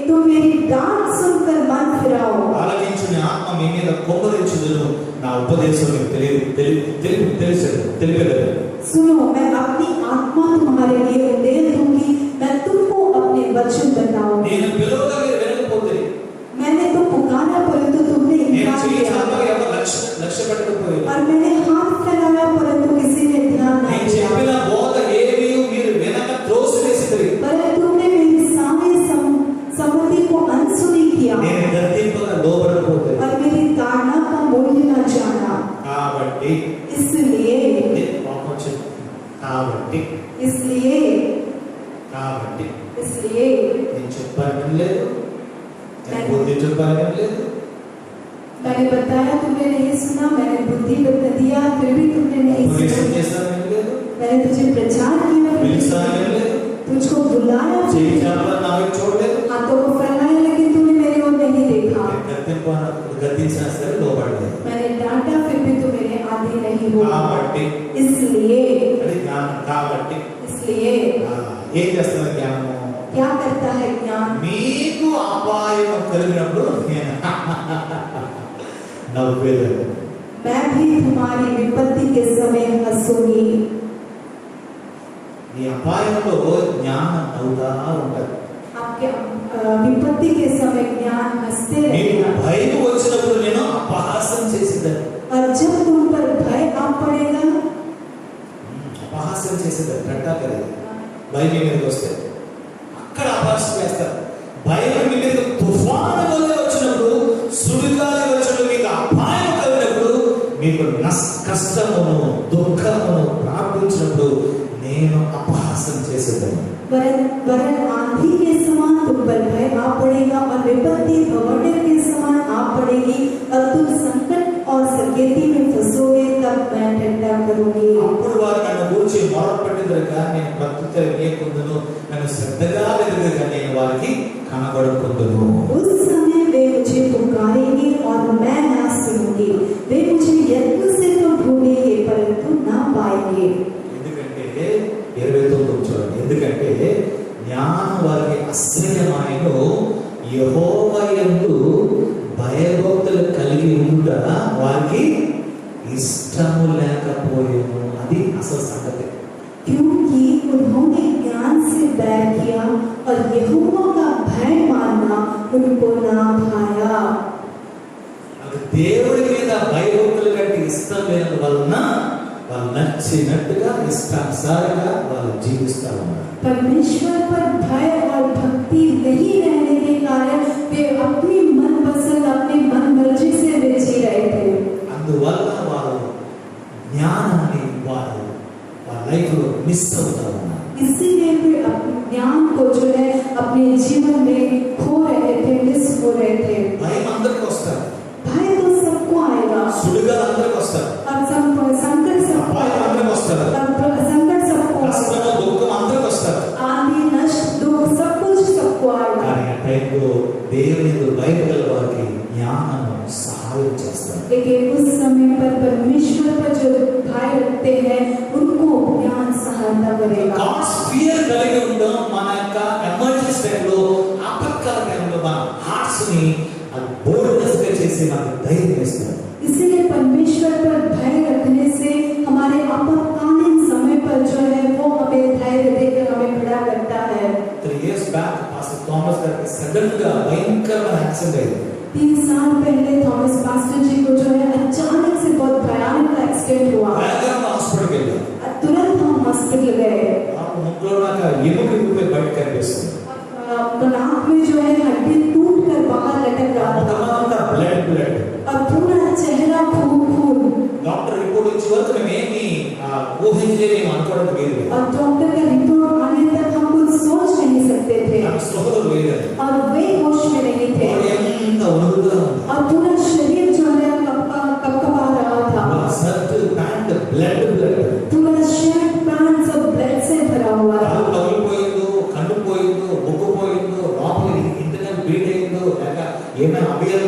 तुम मेरी डांट सुनकर मन फिराओ. ఆలకించుని ఆత్మ మీ మీద కుమ్మరించుదును. నా ఉపదేశం మీకు తెలిపేది. सुनो, मैं अपनी आत्मा तुम्हारे लिए उंडेल दूंगी, मैं तुमको अपने वचन बताऊंगी. నేను పిలువగా మీరు వినకపోతే, मैंने तो पुकारा परंतु तुमने నేను इनकार किया, చేయడానికి ఎవరు లక్ష్య పెట్టకపోయారు. और मैंने हाथ फैलाया परंतु किसी ने ध्यान न నేను दिया. చెప్పిన బోధ ఏమీ మీరు వినక త్రోసివేసిరి. परंतु तुमने मेरी सारी सम्मति को अनसुनी किया నేను గద్దింపుగా లోబడకపోతే, और मेरी ताड़ना का मूल्य न जाना. కాబట్టి इसलिए పాపం వచ్చింది. కాబట్టి నేను చెప్పాను లేదు, నేను బుద్ధి చెప్పాను లేదు. मैंने बताया, तुमने नहीं सुना, मैंने बुद्धि बता दिया, फिर भी तुमने नहीं ఉపదేశం सुना. చేశాను లేదు, मैंने तुझे प्रचार किया, పిలిచాను లేదు, तुझको बुलाया, చేయి చాప నాకు చూడలేదు. हाथों को फैलाया, लेकिन तूने मेरी ओर नहीं देखा. గద్దించినా సరే లోబడలేదు. मैंने डांटा, फिर भी तू मेरे आदि नहीं हुआ. కాబట్టి इसलिए అది జ్ఞానం. కాబట్టి ఏం చేస్తుంది జ్ఞానము? क्या करता है ज्ञान? మీకు అపాయం కలిగినప్పుడు నేను నవ్వేది. मैं भी तुम्हारी विपत्ति के समय हंसूंगी. ఈ అపాయంలో జ్ఞానం నవ్వుతా ఉంటుంది. आपके विपत्ति के समय ज्ञान हंसते మీకు रहेगा. భయం వచ్చినప్పుడు నేను అపహాసం చేసేదాన్ని. और जब तुम पर भय आ पड़ेगा, అపహాసం చేసేదాన్ని. కట్టా కదా భయం మీ మీదకి వస్తే అక్కడ అపహాసం చేస్తారు. భయం మీ మీద తుఫాను వల్ల వచ్చినప్పుడు, సుడిగాలి వచ్చినప్పుడు, మీకు అపాయం కలిగినప్పుడు, మీకు కష్టమును దుఃఖమును ప్రార్థించినప్పుడు నేను అపహాసం చేసేదాన్ని. वरन आंधी के समान तुम पर भय आ पड़ेगा और विपत्ति भवने के समान आ पड़ेगी और तुम संकट और सकेती में फंसोगे, तब मैं ठंडा करूंगी. అప్పుడు వారు నన్ను గురించి మొరపెట్టెదరుగా నేను ప్రత్యుత్తరం ఇయ్యకుందును, నన్ను శ్రద్ధగా వెతుకుగా నేను వారికి కనబడకుందును. उस समय वे मुझे पुकारेंगे और मैं ना सुनूंगी. वे मुझे यत्न से तो ढूंढेंगे परंतु ना पाएंगे. ఎందుకంటే 29 చూడండి. ఎందుకంటే జ్ఞానం వారికి అశ్రయమాయను, యెహోవా యందు భయభక్తులు కలిగి ఉంట వారికి ఇష్టము లేకపోయేను. అది అసలు సంగతి. क्योंकि उन्होंने ज्ञान से बैर किया और यहोवा का भय मानना उनको ना भाया. అది దేవుడి మీద భయభక్తులు కంటే ఇష్టం లేనందువలన వాళ్ళు నచ్చినట్టుగా ఇష్టానుసారంగా వాళ్ళు జీవిస్తా ఉన్నారు. परमेश्वर पर भय और भक्ति नहीं रहने के कारण वे अपनी मन पसंद, अपनी मन मर्जी से वे जी रहे थे. అందువల్ల వారు జ్ఞానాన్ని వాళ్ళ లైఫ్ లో మిస్ అవుతా ఉన్నారు. इसीलिए वे अपने ज्ञान को जो है अपने जीवन में खो रहे थे, मिस हो रहे थे. భయం అందరికి వస్తారు, भय तो सबको आएगा సుడిగాలు అందరికి వస్తారు, और संकट सबको అపాయం అందరికి వస్తారు, संकट सबको కష్టము దుఃఖం అందరికి వస్తారు. आंधी नष्ट दुख सब कुछ सबको आएगा. కానీ ఆ టైంలో దేవుని భయపడే వారికి జ్ఞానము సహాయం చేస్తారు. लेकिन उस समय पर परमेश्वर पर जो भय रखते हैं उनको ज्ञान सहायता करेगा. గాడ్స్ ఫియర్ కలిగి ఉండడం మన యొక్క ఎమర్జెన్సీ టైంలో, ఆపత్కాల టైంలో మన హార్ట్స్ ని బోల్డ్నెస్ గా చేసి మనకు ధైర్యం ఇస్తారు. इसलिए परमेश्वर पर भय रखने से हमारे आपातकालीन समय पर जो है वो हमें धैर्य देकर हमें खड़ा करता है. 3 years back పాస్టర్ థామస్ గారికి సడన్ గా భయంకరమైన యాక్సిడెంట్ అయింది. 3 साल पहले थॉमस पास्टर जी को जो है अचानक से बहुत भयानक एक्सीडेंट हुआ. వేగంగా హాస్పిటల్కి వెళ్ళారు. तुरंत हम हॉस्पिटल गए. ముక్కులో నాకు ఎముక ఊపే బయట కనిపిస్తుంది. नाक में जो है हड्डी टूट कर बाहर लटक रहा था ముఖమంతా బ్లడ్ और पूरा चेहरा खून. డాక్టర్ రిపోర్ట్ వచ్చే వరకు మేమేమి ఊహించలేము, అనుకోవడం లేదు. और डॉक्टर का रिपोर्ट आने तक हम कुछ सोच नहीं सकते थे నాకు స్పృహలో లేదు. और वे होश में नहीं थे ఎంత వణుకుతా ఉంది. और पूरा शरीर जो है कपकपा रहा था. అసలు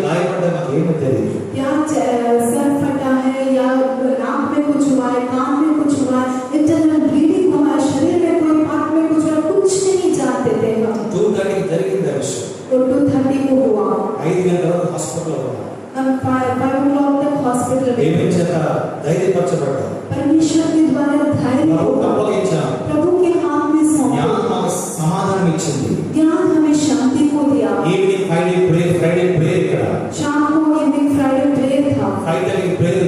గాయపడ్డా నాకు ఏమీ తెలియదు. या सर फटा है या नाक में कुछ हुआ है, कान में कुछ हुआ है, इंटरनल ब्लीडिंग हुआ है, शरीर में कोई पार्ट में कुछ हुआ, कुछ नहीं जानते थे हम। 2:30 జరిగింది ఆ విషయం. और 2:30 को हुआ। 5 గంటల వరకు హాస్పిటల్లో ఉన్నా. हम 5 o'clock तक हॉस्पिटल में దేవుని చేత ధైర్యపరచబడ్డా. परमेश्वर के द्वारा धैर्य ప్రభువుకు అప్పగించాను. प्रभु के हाथ में सौंपा। జ్ఞానం మాకు సమాధానం ఇచ్చింది. ज्ञान हमें शांति को दिया। ఈవినింగ్ ఫ్రైడే ప్రేయర్ ఇక్కడ. शाम को इवनिंग फ्राइडे प्रेयर था। 5:30 ప్రేయర్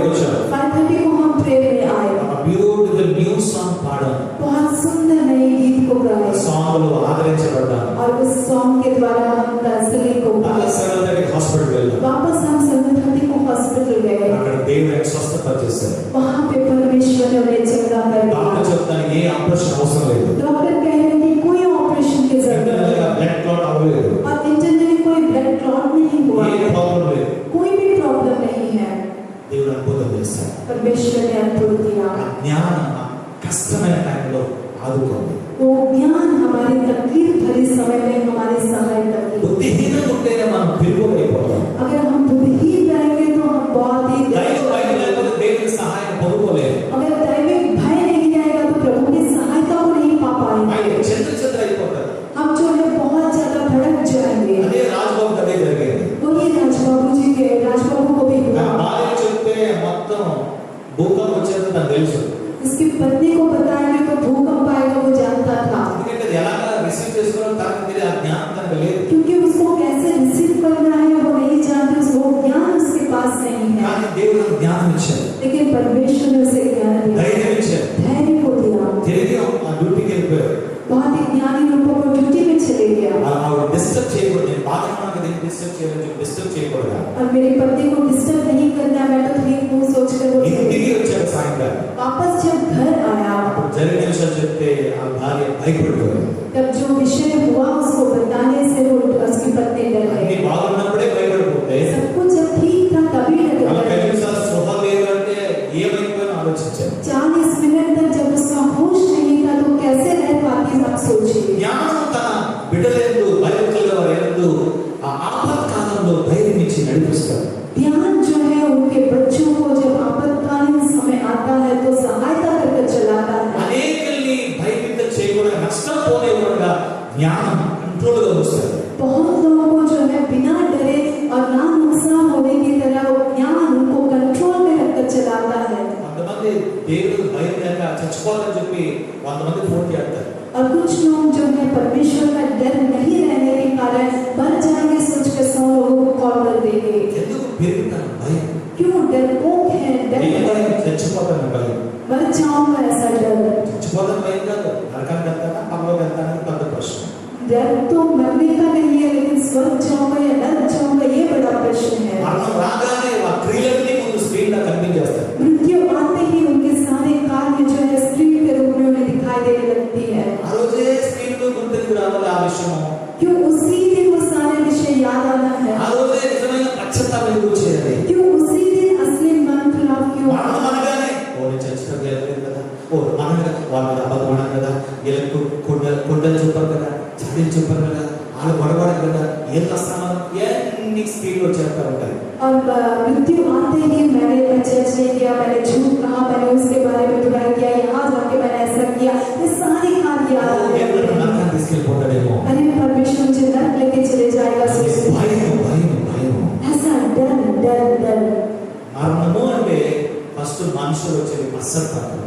వచ్చాం. 5:30 को हम प्रेयर में आए। బ్యూటిఫుల్ న్యూ సాంగ్ పాడాం. बहुत सुंदर नए गीत को गाए సాంగ్ లో ఆదరించబడ్డాం. और उस सॉन्ग के द्वारा हम तसल्ली को पाए। హాస్పిటల్ వెళ్ళాం. वापस हम 7:30 को हॉस्पिटल गए। అక్కడ దేవుడు స్వస్థపరిచేశారు. वहाँ पे परमेश्वर ने उन्हें चंगा कर दिया। డాక్టర్ చెప్తాను ఏ ఆపరేషన్ అవసరం లేదు. डॉक्टर कह रहे थे कोई ऑपरेशन की जरूरत नहीं బ్లడ్ క్లాట్ అవ్వలేదు. और इंटरनली कोई ब्लड क्लॉट नहीं हुआ, ఏ ప్రాబ్లం లేదు. कोई भी प्रॉब्लम नहीं है। దేవుడు అద్భుతం చేశారు. परमेश्वर ने अद्भुत किया। ఆ జ్ఞానం కష్టమైన టైంలో ఆదుకోండి. वो ज्ञान हमारी तकलीफ भरी समय में हमारी सहायता की। బుద్ధిహీనం ఉంటేనే మనం పిలువైపోతాం. अगर हम बुद्धिहीन रहेंगे तो हम बहुत ही దైవ భయం లేకపోతే దేవుని సహాయం పొందుకోలేము. अगर दैविक भय नहीं आएगा तो प्रभु की सहायता को नहीं पा पाएंगे। ఆయన చెత్త అయిపోతారు. हम जो है बहुत ज्यादा भड़क जाएंगे। అదే రాజబాబు అదే జరిగేది. वही राजबाबू को भी हुआ। భార్య చెప్తే మొత్తం భూకంపం వచ్చేది నాకు తెలుసు. इसकी पत्नी को बताएंगे तो भूकंप आएगा वो जानता था। ఎందుకంటే అది ఎలా రిసీవ్ చేసుకోవాలో తనకు తెలియదు. ఆ జ్ఞానం తనకు లేదు. क्योंकि उसको कैसे रिसीव करना है वो नहीं जानते, वो ज्ञान उसके पास नहीं है। కానీ దేవుడు జ్ఞానం ఇచ్చాడు. लेकिन परमेश्वर ने उसे ज्ञान दिया, ధైర్యం ఇచ్చాడు. धैर्य को दिया। తిరిగి ఆ డ్యూటీకి వెళ్ళిపోయారు. बहुत ही ज्ञानी लोगों को ड्यूटी में चले गया। ఆవిడ డిస్టర్బ్ చేయకూడదు. నేను బాగా ఉన్నాను కదా, డిస్టర్బ్ చేయకూడదు. और मेरी पत्नी को डिस्टर्ब नहीं करना, मैं तो ठीक हूँ सोचकर वो ఇంటికి వచ్చాడు సాయంకాలం. वापस जब घर आया అప్పుడు జరిగిన విషయాలు చెప్తే ఆ భార్య భయపడిపోయింది. तब जो विषय हुआ उसको बताने से वो उसकी पत्नी डर అన్ని गई। బాగున్నప్పుడే భయపడిపోతే सब कुछ जब ठीक था तभी डर అలా गई। కనీసం స్పృహ లేదంటే ఏమైపోయినా ఆలోచించాను. 40 मिनट तक जब उसका होश नहीं था तो कैसे रह पाती आप सोचिए। జ్ఞానం తన బిడ్డలందు భయభక్తుల వారందు ఆ ఆపత్కాలంలో ధైర్యం ఇచ్చి నడిపిస్తారు. ध्यान जो है उनके बच्चों को जब आपातकालीन समय आता है तो सहायता करके चलाता है। అనేకల్ని భయభీత చేయకుండా నష్టం పోలేకుండా జ్ఞానం కంట్రోల్ గా వస్తుంది. बहुत लोगों को जो है बिना डरे और ना नुकसान होने की तरह वो ज्ञान उनको कंट्रोल में रखकर चलाता है। కొంతమంది దేవుడు భయం లేక చచ్చిపోవాలని చెప్పి కొంతమంది ఫోన్ చేస్తారు. और कुछ लोग जो है परमेश्वर का डर नहीं रहने के कारण मर जाएंगे सोचकर 100 लोगों को कॉल कर देंगे। ఎందుకు పెరుగుతాను భయం? क्यों डरपोक है, डर చచ్చిపోతాను భయం. मर जाऊंगा ऐसा डर। చచ్చిపోతాను భయం కాదు, నరకానికి వెళ్తానా పరలోకి వెళ్తానా పెద్ద ప్రశ్న. डर तो मरने का नहीं है, लेकिन स्वर्ग जाऊंगा या नरक जाऊंगा ये बड़ा प्रश्न है। మరణం రాగానే ఆ క్రియలన్నీ ముందు స్క్రీన్ లో కనిపించేస్తారు. मृत्यु आते ही उनके सारे कार्य जो है स्क्रीन के रूप में उन्हें दिखाई देने लगती है। ఆ రోజే స్క్రీన్ లో గుర్తుకు రావాలి ఆ విషయం. क्यों उसी दिन वो सारे विषय याद आना है? ఆ రోజే నిజమైన పశ్చాత్తాపం వచ్చేది. क्यों उसी दिन असली मन फिराव क्यों? మరణం అనగానే ఓ నేను చచ్చిపోగలిగాను కదా, ఓ మనం వాళ్ళ మీద అబద్ధం అన్నాం కదా, వీళ్ళకు కొండలు చెప్పారు కదా, చదివి చెప్పారు కదా, వాళ్ళు గొడవడారు కదా, ఏం వస్తామో ఎన్ని స్క్రీన్ లో చేస్తూ ఉంటాయి. और मृत्यु आते ही मैंने चर्च नहीं किया, मैंने झूठ कहा, मैंने उसके बारे में बुराई किया, यहाँ जाके मैंने ऐसा किया, ये सारे कार्य याद आते हैं। నరకాన్ని తీసుకెళ్ళిపోతాడేమో. अरे परमेश्वर मुझे नरक लेके चले जाएगा सोचते हैं। భయం భయం భయం. ऐसा डर डर डर। మరణము అంటే ఫస్ట్ మనుషులు వచ్చేది పశ్చాత్తాపం.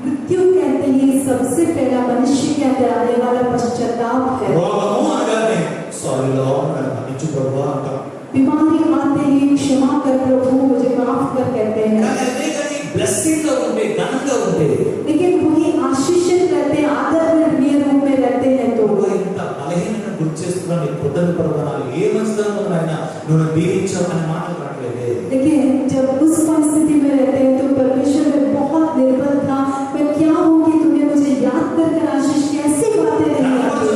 मृत्यु कहते ही सबसे पहला मनुष्य के अंदर आने वाला पश्चाताप है। రోగము అనగానే సారీ లార్డ్ నన్ను మన్నించు ప్రభువా అంటాం. बीमारी आते ही क्षमा कर प्रभु मुझे माफ कर कहते हैं। కానీ అదే కానీ బ్లెస్సింగ్ గా ఉంటే ఘనంగా ఉంటే लेकिन वही आशीषित रहते हैं, आदरणीय रूप में रहते हैं तो ఇంత బలహీనత గుర్తు చేస్తున్నాను. నీ పొద్దున పర్వనాలు ఏ మంచిదనం ఆయన నువ్వు దీవించావు అనే మాటలు రావట్లేదే. लेकिन जब उस परिस्थिति में रहते हैं तो परमेश्वर में बहुत निर्बल था, मैं क्या हूँ कि तूने मुझे याद कर आशीष की, ऐसी बातें नहीं आती।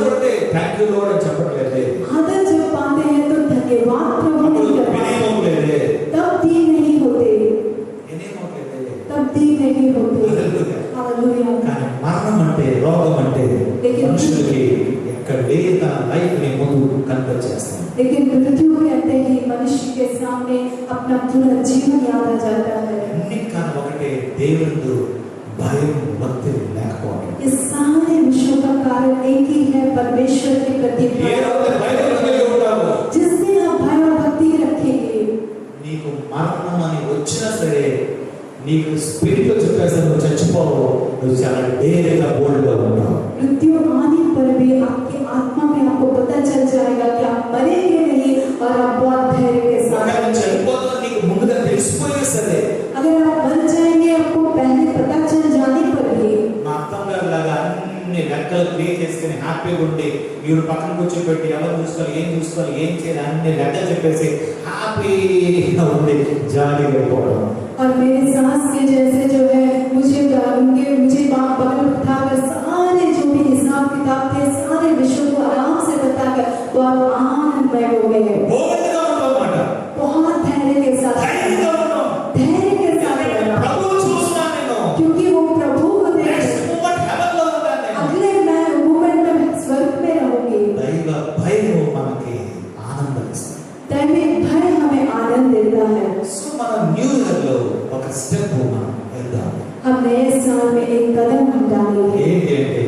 థ్యాంక్ యూ లార్డ్ అని చెప్పట్లేదే. आदर जब पाते हैं तो धन्यवाद प्रभु नहीं करते, వినయం లేదే. तब दीन नहीं होते, వినయం లేదే. तब दीन नहीं होते। హల్లెలూయా. हालेलुया। కానీ మరణం అంటే రోగం అంటే మనుషులకి ఎక్కడ లేని తన లైఫ్ ని ముందు కన్వర్ట్ చేస్తాం. लेकिन मृत्यु कहते ही अपना पूरा जीवन याद आ जाता है। అన్నిటికన్నా ఒకటే దేవుడు భయం భక్తి లేకపోవడం. इस सारे विषयों का कारण एक ही है, परमेश्वर के प्रति ఏ రోజు భయం కలిగి ఉంటావో, जिस दिन आप भय और भक्ति रखेंगे, నీకు మరణం అని వచ్చినా సరే నీకు స్పిరిట్ చెప్పేసి నువ్వు చచ్చిపోవు, నువ్వు చాలా డేర్గా బోల్డ్గా ఉంటావు. मृत्यु आने पर भी आपकी आत्मा में आपको पता चल जाएगा कि आप मरेंगे नहीं और आप बहुत धैर्य के साथ ఒకవేళ చనిపోతావు నీకు ముందుగా తెలిసిపోయే సరే, अगर आप मर जाएंगे आपको पहले पता चल जाने पर भी, మా అత్తమ్మ గారు లాగా అన్ని లెక్కలు క్రియేట్ చేసుకుని హ్యాపీగా ఉండి ఈవిడ పక్కన కూర్చోబెట్టి ఎవరు చూసుకోవాలి ఏం చేయాలి అన్ని లెక్కలు చెప్పేసి హ్యాపీగా ఉండి జాలీగా అయిపోవడం. और मेरे सास के जैसे जो है मुझे बगल उठाकर सारे जो भी हिसाब किताब थे सारे विषयों को आराम से बताकर वो आप आनंदमय हो गए, బోల్డ్గా ఉంటావు అన్నమాట. बहुत धैर्य के साथ ధైర్యంగా ఉన్నావు. धैर्य के साथ रहना, ప్రభువు చూస్తున్నాను నేను. क्योंकि वो प्रभु को देख నెక్స్ట్ మూమెంట్ హెవెన్లో ఉంటాను నేను. अगले मैं मोमेंट में स्वर्ग में रहूंगी। దైవ భయం మనకి ఆనందం ఇస్తుంది. दैविक भय हमें आनंद देता है। సో మనం న్యూ ఇయర్ లో ఒక స్టెప్ మనం వెళ్దాం. हम नए साल में एक कदम हम डालेंगे। ఏంటి అంటే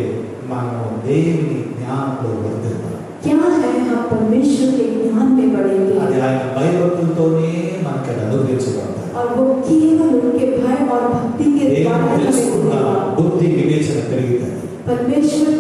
మనం దేవుని జ్ఞానంలో వర్ధిల్లాలి. क्या है, हम परमेश्वर के ज्ञान में बढ़ेंगे అది ఆయన భయభక్తులతోనే మనకి అది అనుగ్రహించబడతాయి. और वो केवल उनके भय और भक्ति के द्वारा దేవుని हमें తెలుసుకున్న मिलेगा। బుద్ధి వివేచన పెరుగుతుంది. परमेश्वर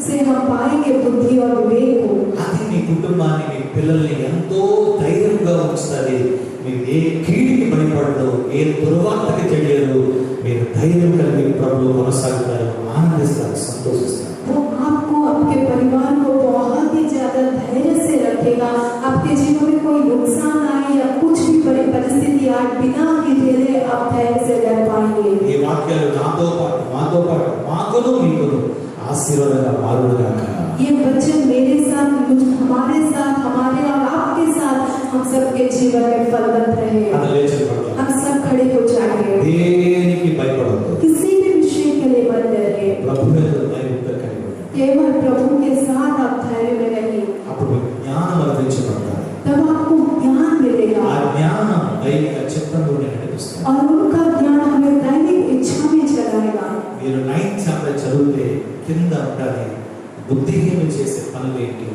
से हम पाएंगे बुद्धि और विवेक को। అది మీ కుటుంబాన్ని మీ పిల్లల్ని ఎంతో ధైర్యంగా ఉంచుతుంది. మీరు ఏ కీడికి భయపడదు, ఏ దుర్వార్తకి తెలియదు. మీరు ధైర్యం కలిగి ప్రభువు కొనసాగుతారు, ఆనందిస్తారు, సంతోషిస్తారు. वो आपको आपके परिवार को बहुत ही ज्यादा धैर्य से रखेगा। आपके जीवन में कोई नुकसान आए या कुछ भी बड़ी परिस्थिति आए, बिना हिले आप धैर्य से रह पाएंगे। ఈ వాక్యాలు నాతో పాటు మాకును మీకును ఆశీర్వాదంగా మారుగాక. ये वचन मेरे साथ, हमारे साथ, हमारे और आपके साथ, हम सबके जीवन में फलवत रहे। అది లేచిపోతాం. हम सब खड़े हो जाएंगे, దేనికి భయపడద్దు. किसी भी विषय के लिए मत डरिए, ప్రభు మీద ధైర్యంతో కలిగి ఉండండి. केवल प्रभु के साथ आप धैर्य में रहिए, అప్పుడు మీకు జ్ఞానం వర్ధించబడతారు. तब आपको ज्ञान मिलेगा ఆ జ్ఞానం దైవిక చిత్తంలోనే నడిపిస్తుంది. और उनका ज्ञान हमें दैनिक इच्छा में चलाएगा। మీరు 9th చాప్టర్ చదివితే కింద ఉంటుంది బుద్ధిహీనులు చేసే పనులు ఏంటి,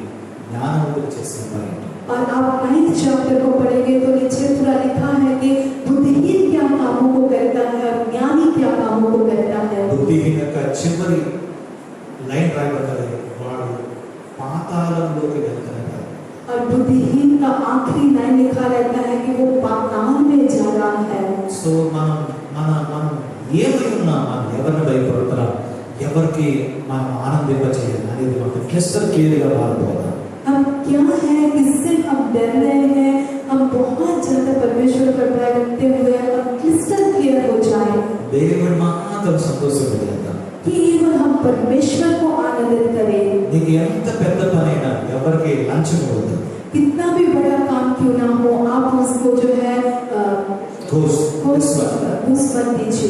జ్ఞానవంతులు చేసే పని ఏంటి. और आप 9th चैप्टर को पढ़ेंगे तो नीचे पूरा लिखा है कि बुद्धिहीन क्या कामों को करता है और ज्ञानी क्या कामों को करता है। బుద్ధిహీన యొక్క చివరి లైన్ రాయబడ్డది, వాడు పాతాళంలోకి వెళ్తాడు. और बुद्धिहीन का आखिरी लाइन लिखा रहता है कि वो पाताल में जा रहा है। సో మనం ఏమై ఉన్నాం, మనం ఎవరిని భయపడుతున్నాం, ఎవరికి మనం ఆనందింపచేయాలి అనేది మనకు క్లిస్టర్ క్లియర్గా మారిపోతాం. हम क्या है, किससे हम डर रहे हैं, हम बहुत ज्यादा परमेश्वर पर भय रखते हुए हम क्रिस्टल क्लियर हो जाए దేవుడు మాత్రం సంతోషపడేద్దాం. केवल हम परमेश्वर को आनंदित करें। నీకు ఎంత పెద్ద పనైనా ఎవరికి లంచం ఇవ్వద్దు. कितना भी बड़ा काम क्यों ना हो, आप उसको जो है घूस घूस मत दीजिए,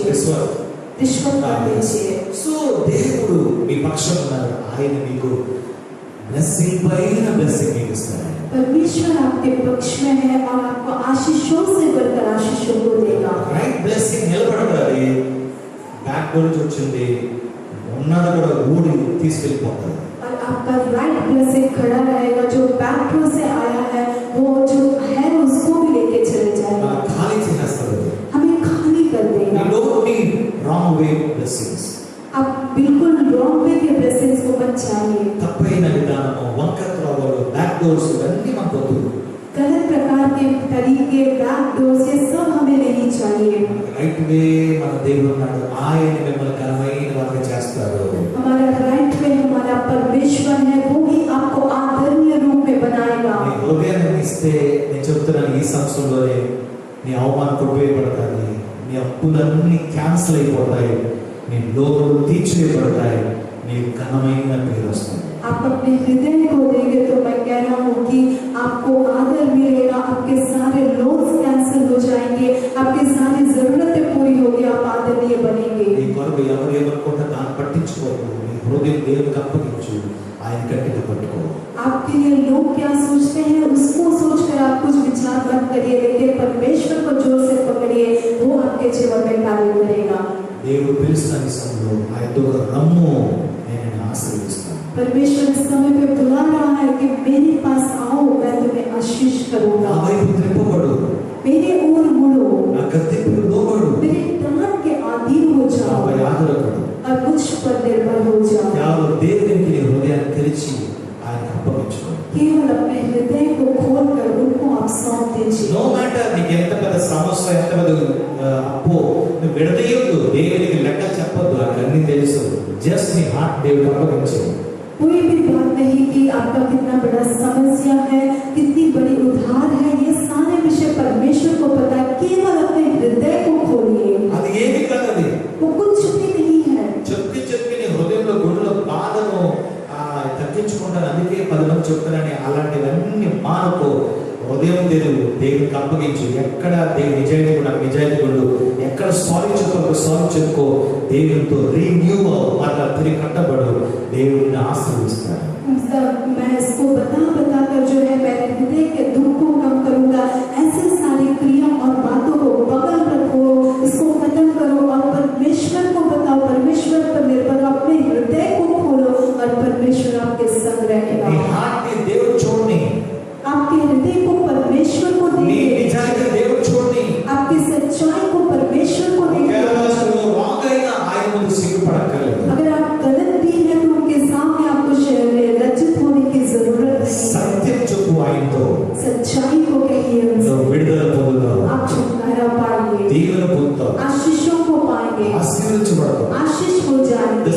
रिश्वत मत दीजिए। సో దేవుడు మీ పక్షం ఉన్నారు, ఆయన మీకు బ్లెస్సింగ్ పైన బ్లెస్సింగ్ మీకు ఇస్తారు. परमेश्वर आपके पक्ष में है और आपको आशीषों से बढ़कर आशीषों को देगा। రైట్ బ్లెస్సింగ్ నిలబడతాది, బ్యాక్ డోర్ నుంచి వచ్చింది ఉన్నది కూడా ఊడి తీసుకెళ్ళిపోతాడు. और आपका राइट ब्लेसिंग खड़ा रहेगा, जो बैक डोर से आया है वो जो है उसको भी लेके चले जाएगा, మనం ఖాళీ చేసేస్తాడు. हमें खाली कर We देगा। don't need wrong way blessings. आप बिल्कुल रॉन्ग वे के ब्लेसिंग्स को मत चाहिए। తప్పైన విధానము, వంక త్రోవలు, బ్యాక్ డోర్స్ ఇవన్నీ మనకు వద్దు. गलत प्रकार के तरीके, बैक डोर्स, ये सब हमें नहीं चाहिए। రైట్ వే మన దేవుడు ఉన్నాడు, ఆయన మిమ్మల్ని ఘనమైన వాటిని చేస్తాడు. हमारा राइट वे हमारा परमेश्वर है, वो ही आपको आदरणीय रूप में बनाएगा। నీ హృదయాన్ని ఇస్తే నేను చెప్తున్నాను, ఈ సంవత్సరంలోనే నీ అవమానం కొట్టివేయబడతాయి, నీ అప్పులన్నీ క్యాన్సిల్ అయిపోతాయి, నీ లోపలు తీర్చివేయబడతాయి, నీ ఘనమైన పేరు వస్తుంది. आप अपने हृदय को देंगे तो मैं कह रहा हूँ कि आपको आदर मिलेगा, आपके सारे लोन्स कैंसिल हो जाएंगे, आपकी सारी जरूरतें पूरी होगी, आप आदरणीय बनेंगे। నీ కొరకు ఎవరు ఏమనుకుంటే దాన్ని పట్టించుకోకు, నీ హృదయం దేవునికి అప్పగించు, ఆయన గట్టిగా పట్టుకో. आपके लिए लोग क्या सोचते हैं उसको सोचकर आप कुछ विचार मत करिए, लेकिन परमेश्वर దేవుడు పిలుస్తున్న సమయంలో ఆ ఎదుగు రమ్ము, నేను నిన్ను ఆశీర్వదిస్తాను. परमेश्वर इस समय पे बुला रहा है कि मेरे पास आओ, मैं तुम्हें आशीष करूंगा। నా వైపు త్రిప్పబడు, मेरे ओर मुड़ो, నా గద్దింపుకు లోబడు, मेरे डांट के अधीन हो जाओ నాపై ఆధారపడు. और मुझ पर निर्भर हो जाओ। కేవలం దేవునికి నీ హృదయాన్ని తెరిచి ఆయనకు అప్పగించుకో. केवल अपने हृदय को खोलकर उनको आप सौंप दीजिए। నో మ్యాటర్ నీకు ఎంత పెద్ద సమస్య, ఎంత పెద్ద అప్పు, నువ్వు విడదీయొద్దు, దేవునికి లెక్క చెప్పొద్దు, నాకు అన్ని తెలుసు. జస్ట్ నీ హార్ట్ దేవుడికి అప్పగించు. कोई भी बात नहीं कि आपका कितना बड़ा समस्या है, कितनी बड़ी उधार है, ये सारे विषय परमेश्वर को पता है। केवल अपने हृदय को खोलिए, అది ఏమి కాదది. वो कुछ भी नहीं है। చెప్పి నీ హృదయంలో గుడిలో బాధను తగ్గించుకుంటాను. అందుకే 10 మంది చెప్తారని అలాంటివన్నీ మానుకో. హృదయం దేవునికి అప్పగించు. ఎక్కడ దేవుని నిజాయితీ కూడా నిజాయితీ కూడా, ఎక్కడ సారీ చెప్పుకో, దేవునితో రీన్యూ మళ్ళా తిరిగి కట్టబడు, దేవుడిని ఆశీర్వదిస్తాడు. मैं इसको बता कर जो है मेरे हृदय के दुख को कम करूंगा। ऐसे सारी क्रिया और बातों को बगल रखो, इसको खत्म करो और परमेश्वर को बताओ, परमेश्वर पर निर्भर अपने हृदय को खोलो और परमेश्वर आपके संग रहेगा। నీ హార్ట్ ని దేవుడు చూడని, आपके हृदय को परमेश्वर को నీ देखिए, నిజాయితీ దేవుడు చూడని. आपकी सच्चाई को परमेश्वर को देखिए। రాంగ్ అయినా ఆయన ముందు సిగ్గుపడక్కర్లేదు. अगर आप गलत भी है तो उनके सामने आपको लज्जित होने की जरूरत नहीं। సత్యం చెప్పు ఆయనతో, सच्चाई को कहिए उनसे, నువ్వు విడుదల పొందుతావు, आप छुटकारा पाएंगे, దీవెన పొందుతావు, आशीषों को पाएंगे, ఆశీర్వదించబడతావు. आशीष हो जाएंगे।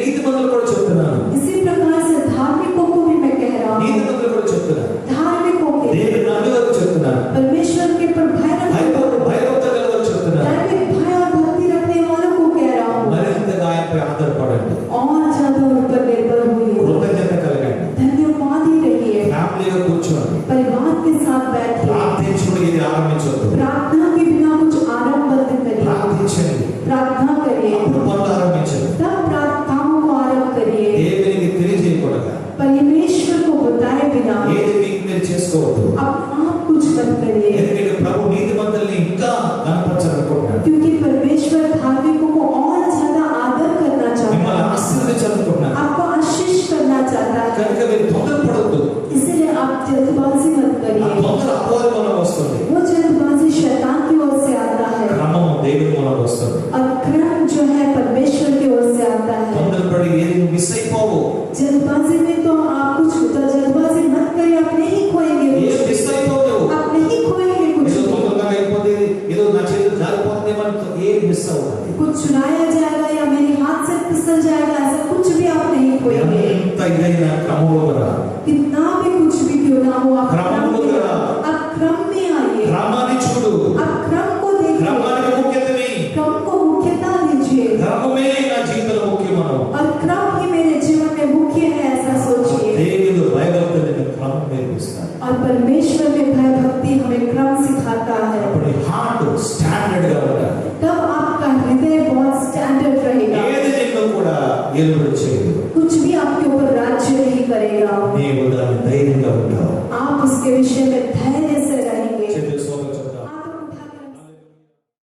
నీతిమంతులు కూడా చెప్తున్నాను, इसी प्रकार से धार्मिकों को भी मैं कह रहा हूँ, నీతిమంతులు కూడా చెప్తున్నాను, धार्मिकों के దేవుని నమ్మినవారు చెప్తున్నాను, परमेश्वर के पर భయభక్త గలవారు చెప్తున్నాను. धार्मिक भय और भक्ति रखने वालों को कह रहा हूँ, మరింతగా ఆయనపై ఆధారపడండి, और ज्यादा उन पर निर्भर हुई, కృతజ్ఞత కలగండి, धन्यवादी रहिए, ఫ్యామిలీగా కూర్చోండి, परिवार के साथ बैठिए, ప్రార్థించుకుని ఇది ఆరంభించొద్దు, प्रार्थना के बिना कुछ आरंभ बंद करिए, ప్రార్థించండి, प्रार्थना करिए, అప్పుడు పనులు ఆరంభించండి. तब प्रार्थनाओं को आरंभ करिए, దేవునికి తెలియజేయకూడదు, परमेश्वर को बताए बिना ఏది మీకు మీరు చేసుకోవద్దు. अब आप कुछ मत करिए, ఎందుకంటే ప్రభు నీతిమంతుల్ని ఇంకా కనపరచాలనుకుంటున్నాడు, क्योंकि परमेश्वर धार्मिकों को और ज्यादा आदर करना चाहता మిమ్మల్ని है, ఆశీర్వదించాలనుకుంటున్నాడు. आपको आशीष करना चाहता है। కనుక మీరు తొందరపడొద్దు. इसलिए आप जल्दबाजी मत ఆ करिए, తొందర అపవాది మూలంగా వస్తుంది, वो जल्दबाजी शैतान की ओर से आता है క్రమము దేవుని మూలంగా వస్తుంది. और क्रम जो है परमेश्वर की ओर से आता है। తొందరపడి ఏది మిస్ అయిపోవు, जल्दबाजी में तो आप कुछ जल्दबाजी मत करिए, आप नहीं खोएंगे ఏది कुछ, మిస్ అయిపోవు. आप नहीं खोएंगे कुछ, ఏదో తొందరగా అయిపోతే ఏదో నా చేతులు జారిపోతుందేమో ఏది మిస్ అవుతుంది. कुछ चुराया जाएगा या मेरे हाथ से फिसल जाएगा, ऐसा कुछ भी आप नहीं खोएंगे। ఎంత ఇదైనా క్రమంలో రా, कितना भी कुछ भी क्यों ना हो, आप क्रम क्रम में, होगा। आप क्रम में आइए, క్రమాన్ని చూడు, आप क्रम को देखिए, క్రమానికి ముఖ్యతని, क्रम को मुख्यता दीजिए క్రమమే నా జీవితంలో ముఖ్యమను. और क्रम ही मेरे जीवन में मुख्य है, ऐसा सोचिए। దేవుడు భయభక్తులను క్రమం నేర్పిస్తాడు. और परमेश्वर में भय भक्ति हमें क्रम सिखाता है, అప్పుడు హార్ట్ స్టాండర్డ్ గా ఉండాలి. तब आपका हृदय बहुत स्टैंडर्ड रहेगा, ఏది నిన్ను కూడా ఏలుబడి చేయదు, कुछ भी आपके ऊपर राज्य नहीं करेगा, నీవు దాని ధైర్యంగా ఉంటావు. आप उसके विषय में धैर्य